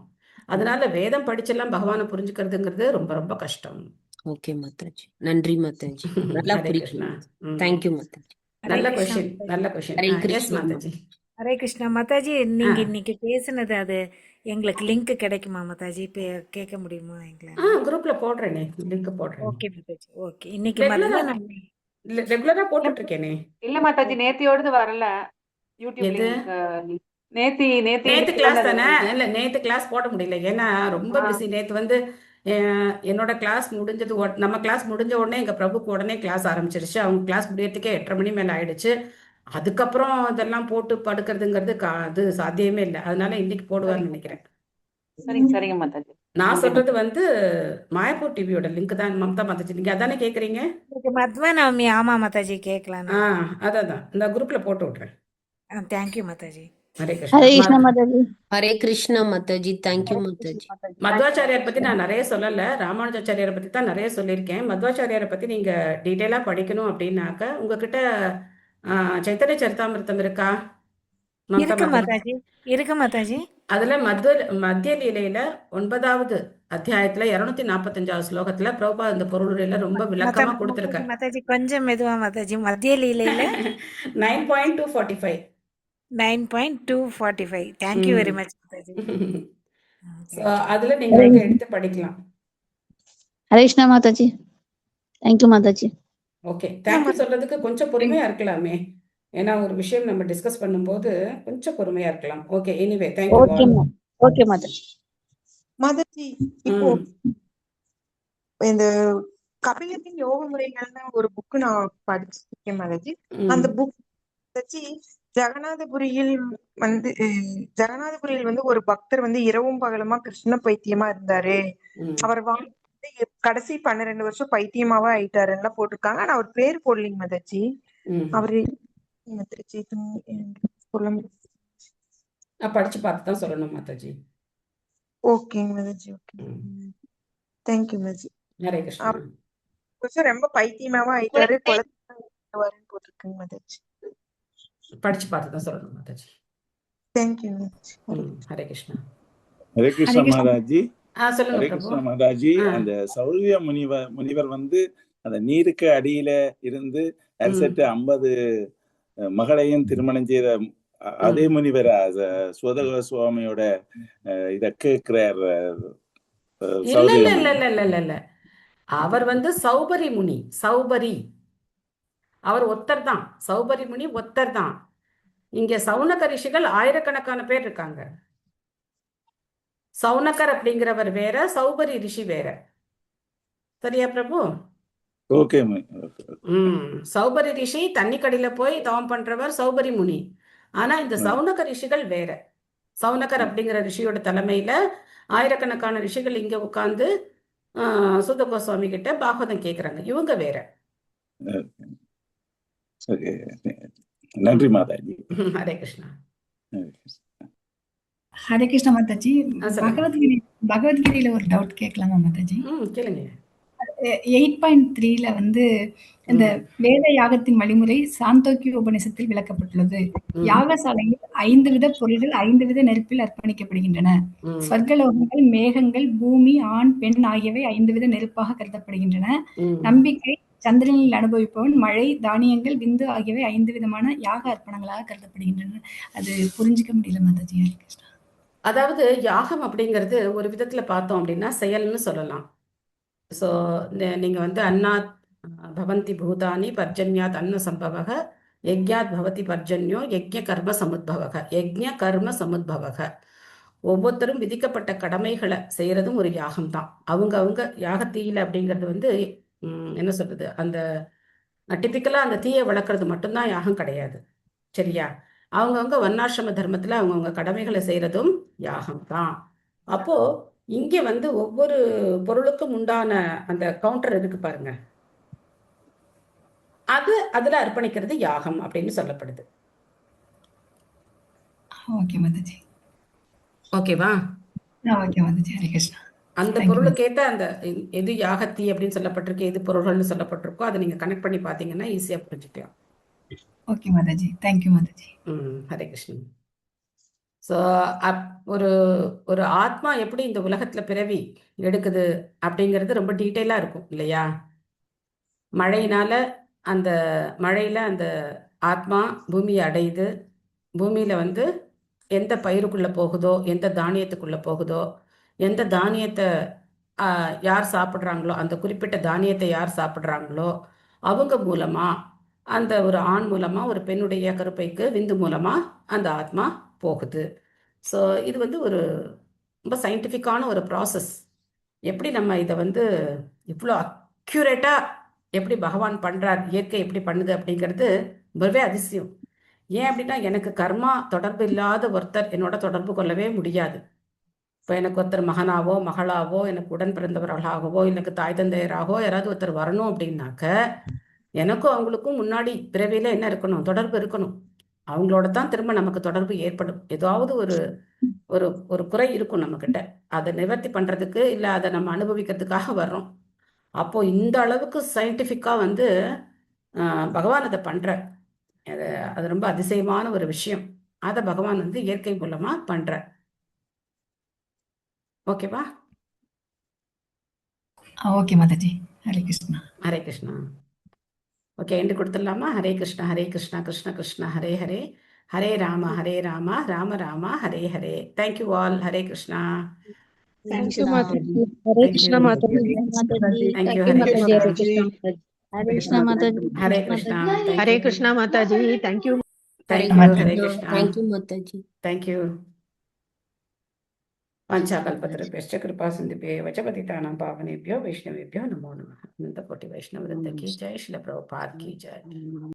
அதனால வேதம் படிச்செல்லாம் பகவானை புரிஞ்சுக்கிறதுங்கிறது ரொம்ப ரொம்ப கஷ்டம். Okay Mataji, நன்றி மாதாஜி, நல்லா ஹரே கிருஷ்ணா. புரியுது. Thank you Mataji. நல்ல ஹரே கிருஷ்ணா கொஸ்டின், மாதாஜி. நல்ல கொஸ்டின். ஹரே எஸ் கிருஷ்ணா மாதாஜி. ஹரே கிருஷ்ணா மாதாஜி, நீங்க இன்னைக்கு பேசுனது அது எங்களுக்கு லிங்க் கிடைக்குமா மாதாஜி? இப்போ கேட்க முடியுமா எங்களை? குரூப்ல போடுறேனே, லிங்க் போடுறேன். Okay Mataji, okay. இன்னைக்கு மதியம் நம்ம ரெகுலரா போட்டுட்டு இருக்கேனே. இல்ல மாதாஜி, நேத்தியோடது வரல யூடியூப் எது? லிங்க். நேத்தி நேத்து கிளாஸ் தானே? இல்ல, நேத்து கிளாஸ் போட முடியல, ஏன்னா ரொம்ப பிஸி. நேத்து வந்து என்னோட கிளாஸ் முடிஞ்சது, நம்ம கிளாஸ் முடிஞ்ச உடனே எங்க பிரபுக்கு உடனே கிளாஸ் ஆரம்பிச்சிருச்சு. அவங்க கிளாஸ் முடியறதுக்கே 8:30 மணி மேல ஆயிடுச்சு. அதுக்கப்புறம் இதெல்லாம் போட்டு படுக்கிறதுங்கிறது அது சாத்தியமே இல்லை. அதனால இன்னைக்கு போடுவார்னு நினைக்கிறேன். சரிங்க மாதாஜி. நான் சொல்றது வந்து மாயப்பூர் டிவியோட லிங்க் தான் மம்தா மாதாஜி. நீங்க அதானே கேக்குறீங்க? இன்னைக்கு மத்வ நவமி. ஆமா மாதாஜி, கேட்கலான்னு. அதான் இந்த குரூப்ல போட்டு விட்றேன். தேங்க்யூ மாதாஜி. ஹரே ஹரே கிருஷ்ணா. கிருஷ்ணா மாதாஜி. ஹரே கிருஷ்ணா மாதாஜி. தேங்க்யூ மாதாஜி. மத்வாச்சாரியார் பத்தி நான் நிறைய சொல்லல, ராமானுஜாச்சாரியாரை பத்தி தான் நிறைய சொல்லியிருக்கேன். மத்வாச்சாரியாரை பத்தி நீங்க டீட்டெயிலா படிக்கணும் அப்படின்னாக்க உங்ககிட்ட சைத்தன்ய சரிதாமிர்தம் இருக்கா மம்தா இருக்கு மாதாஜி? மாதாஜி, இருக்கு மாதாஜி. அதுல மத்திய லீலையில 9வது அத்தியாயத்துல 245வது ஸ்லோகத்துல பிரபுபாத் இந்த பொருளுரையில ரொம்ப விளக்கமா கொடுத்திருக்கார். மாதாஜி கொஞ்சம் மெதுவா மாதாஜி. மத்திய லீலையில 9.245. 9.245. Thank you very much Mataji. So, அதுல நீங்க வந்து எடுத்து படிக்கலாம். Hare Krishna Mataji. Thank you Mataji. Okay, thank you சொல்றதுக்கு கொஞ்சம் பொறுமையா இருக்கலாமே. ஏன்னா ஒரு விஷயம் நம்ம டிஸ்கஸ் பண்ணும்போது கொஞ்சம் பொறுமையா இருக்கலாம். Okay, anyway thank you okay all. Okay Mataji. Mataji, இப்போ இந்த கபிலத்தின் யோக முறைகள்னு ஒரு புக் நான் படிச்சிருக்கேன் மாதாஜி. அந்த புக் வச்சு ஜெகநாதபுரியில் வந்து ஒரு பக்தர் வந்து இரவும் பகலுமா கிருஷ்ண பைத்தியமா இருந்தாரு. அவர் கடைசி 12 வருஷம் பைத்தியமாவே ஆயிட்டாருன்னா போட்டிருக்காங்க. ஆனா அவர் பேர் போடலீங்க மாதாஜி. அவரு படிச்சு பார்த்து தான் சொல்லணும் மாதாஜி. ஓகேங்க மாதாஜி. Okay, thank you Mataji. ஹரே கிருஷ்ணா. ரொம்ப பைத்தியமாவே ஆயிட்டாரு, கொலை போட்டிருக்குங்க மாதாஜி. படிச்சு பார்த்து தான் சொல்லணும் மாதாஜி. தேங்க்யூ மாதாஜி. ஹரே கிருஷ்ணா. ஹரே கிருஷ்ணா மாதாஜி. சொல்லுங்க ஹரே பிரபு. கிருஷ்ணா மாதாஜி. அந்த சௌரிய முனிவர் வந்து அந்த நீருக்கு அடியில இருந்து அரசட்டு 50 மகளையும் திருமணம் செய்த அதே முனிவர் சுவதக சுவாமியோட இத கேட்கிறார். இல்ல, அவர் வந்து சௌபரி முனி. சௌபரி அவர் ஒத்தர் தான். சௌபரி முனி ஒத்தர் தான். இங்க சௌனக ரிஷிகள் ஆயிரக்கணக்கான பேர் இருக்காங்க. சௌனகர் அப்படிங்கிறவர் வேற, சௌபரி ரிஷி வேற. சரியா பிரபு? ஓகே. சௌபரி ரிஷி தண்ணிக்கடியில போய் தவம் பண்றவர் சௌபரி முனி. ஆனா இந்த சௌனக ரிஷிகள் வேற. சௌனகர் அப்படிங்கிற ரிஷியோட தலைமையில ஆயிரக்கணக்கான ரிஷிகள் இங்க உட்கார்ந்து சுத கோஸ்வாமி கிட்ட பாகவதம் கேக்குறாங்க. இவங்க வேற. நன்றி மாதாஜி. ஹரே கிருஷ்ணா. ஹரே கிருஷ்ணா மாதாஜி. பகவத்கீதையில ஒரு டவுட் கேட்கலாமா மாதாஜி? கேளுங்க. 8.3ல வந்து இந்த வேத யாகத்தின் வழிமுறை சாந்தோக்கிய உபநிஷத்தில் விளக்கப்பட்டுள்ளது. யாகசாலையில் 5 வித பொருள்கள் 5 வித நெருப்பில் அர்ப்பணிக்கப்படுகின்றன. ஸ்வர்கலோகங்கள், மேகங்கள், பூமி, ஆண், பெண் ஆகியவை 5 வித நெருப்பாக கருதப்படுகின்றன. நம்பிக்கை, சந்திரனில் அனுபவிப்பவன், மழை, தானியங்கள், விந்து ஆகியவை 5 விதமான யாக அர்ப்பணங்களாக கருதப்படுகின்றன. அது புரிஞ்சுக்க முடியல மாதாஜி. அதாவது யாகம் அப்படிங்கிறது ஒரு விதத்துல பார்த்தோம் அப்படின்னா செயல்னு சொல்லலாம். ஸோ நீங்க வந்து அன்னாத் பவந்தி பூதானி பர்ஜன்யாத் அன்ன சம்பவக யக்ஞாத் பவதி பர்ஜன்யோ யக்ஞ கர்ம சமுத்பவக. யக்ஞ கர்ம சமுத்பவக. ஒவ்வொருத்தரும் விதிக்கப்பட்ட கடமைகளை செய்யறதும் ஒரு யாகம் தான். அவங்க யாகத்தீயில அப்படிங்கிறது வந்து என்ன சொல்றது, அந்த டிப்பிக்கலா அந்த தீயை வளர்க்கறது மட்டும்தான் யாகம் கிடையாது. சரியா? அவங்கவுங்க வர்ணாசிரம தர்மத்துல அவங்கவுங்க கடமைகளை செய்யறதும் யாகம் தான். அப்போ இங்க வந்து ஒவ்வொரு பொருளுக்கும் உண்டான அந்த கவுண்டர் இருக்கு பாருங்க, அதுல அர்ப்பணிக்கிறது யாகம் அப்படின்னு சொல்லப்படுது. ஓகே மாதாஜி. ஓகேவா? ஓகே மாதாஜி. ஹரே கிருஷ்ணா. அந்த பொருளுக்கேத்த அந்த எது யாகத்தீ அப்படின்னு சொல்லப்பட்டிருக்கு, எது பொருள்கள்னு சொல்லப்பட்டிருக்கோ அதை நீங்க கனெக்ட் பண்ணி பாத்தீங்கன்னா ஈஸியா புரிஞ்சுக்கலாம். Okay Mataji. Thank you Mataji. Hare Krishnan. So ஒரு ஆத்மா எப்படி இந்த உலகத்துல பிறவி எடுக்குது அப்படிங்கிறது ரொம்ப டீட்டெயிலா இருக்கும் இல்லையா? மழையினால அந்த ஆத்மா பூமியை அடையுது. பூமியில வந்து எந்த பயிருக்குள்ள போகுதோ, எந்த தானியத்துக்குள்ள போகுதோ, எந்த தானியத்தை யார் சாப்பிட்றாங்களோ, அந்த குறிப்பிட்ட தானியத்தை யார் சாப்பிட்றாங்களோ அவங்க மூலமா, அந்த ஒரு ஆண் மூலமா ஒரு பெண்ணுடைய கருப்பைக்கு விந்து மூலமா அந்த ஆத்மா போகுது. ஸோ இது வந்து ஒரு ரொம்ப சயின்டிஃபிக்கான ஒரு ப்ராசஸ். எப்படி நம்ம இதை வந்து இவ்வளோ அக்யூரேட்டா எப்படி பகவான் பண்றார், இயற்கை எப்படி பண்ணுது அப்படிங்கிறது ரொம்பவே அதிசயம். ஏன் அப்படின்னா எனக்கு கர்மா தொடர்பு இல்லாத ஒருத்தர் என்னோட தொடர்பு கொள்ளவே முடியாது. இப்போ எனக்கு ஒருத்தர் மகனாவோ மகளாவோ எனக்கு உடன் பிறந்தவர்களாகவோ எனக்கு தாய் தந்தையராகவோ யாராவது ஒருத்தர் வரணும் அப்படின்னாக்க எனக்கும் அவங்களுக்கும் முன்னாடி பிறவியில் என்ன இருக்கணும், தொடர்பு இருக்கணும். அவங்களோட தான் திரும்ப நமக்கு தொடர்பு ஏற்படும். ஏதாவது ஒரு ஒரு ஒரு குறை இருக்கும் நம்மக்கிட்ட, அதை நிவர்த்தி பண்ணுறதுக்கு இல்லை அதை நம்ம அனுபவிக்கிறதுக்காக வர்றோம். அப்போ இந்த அளவுக்கு சயின்டிஃபிக்காக வந்து பகவான் அதை பண்ணுறார். அது ரொம்ப அதிசயமான ஒரு விஷயம். அதை பகவான் வந்து இயற்கை மூலமா பண்றார். ஓகேவா? Okay Mataji. Hare Krishna. Hare Krishna. Okay, end கொடுத்துடலாமா? Hare Krishna Hare Krishna Krishna Krishna Hare Hare, Hare Rama Rama Rama Hare Hare. Thank you all. Hare Krishna. Thank you Mataji. Hare Krishna Mataji. Thank you. Hare Krishna. Hare Krishna Mataji. Hare Krishna. Hare Krishna Mataji. Thank you. Thank you. Hare Krishna. Thank you Mataji. Thank you. वाञ्छाकल्पतरुभ्यश्च कृपा सिन्धुभ्यः वच पतितानां पावनेभ्यो वैष्णवेभ्यो नमो नमः। अनंत कोटि वैष्णव वृंद की जय। श्रील प्रभुपाद की जय।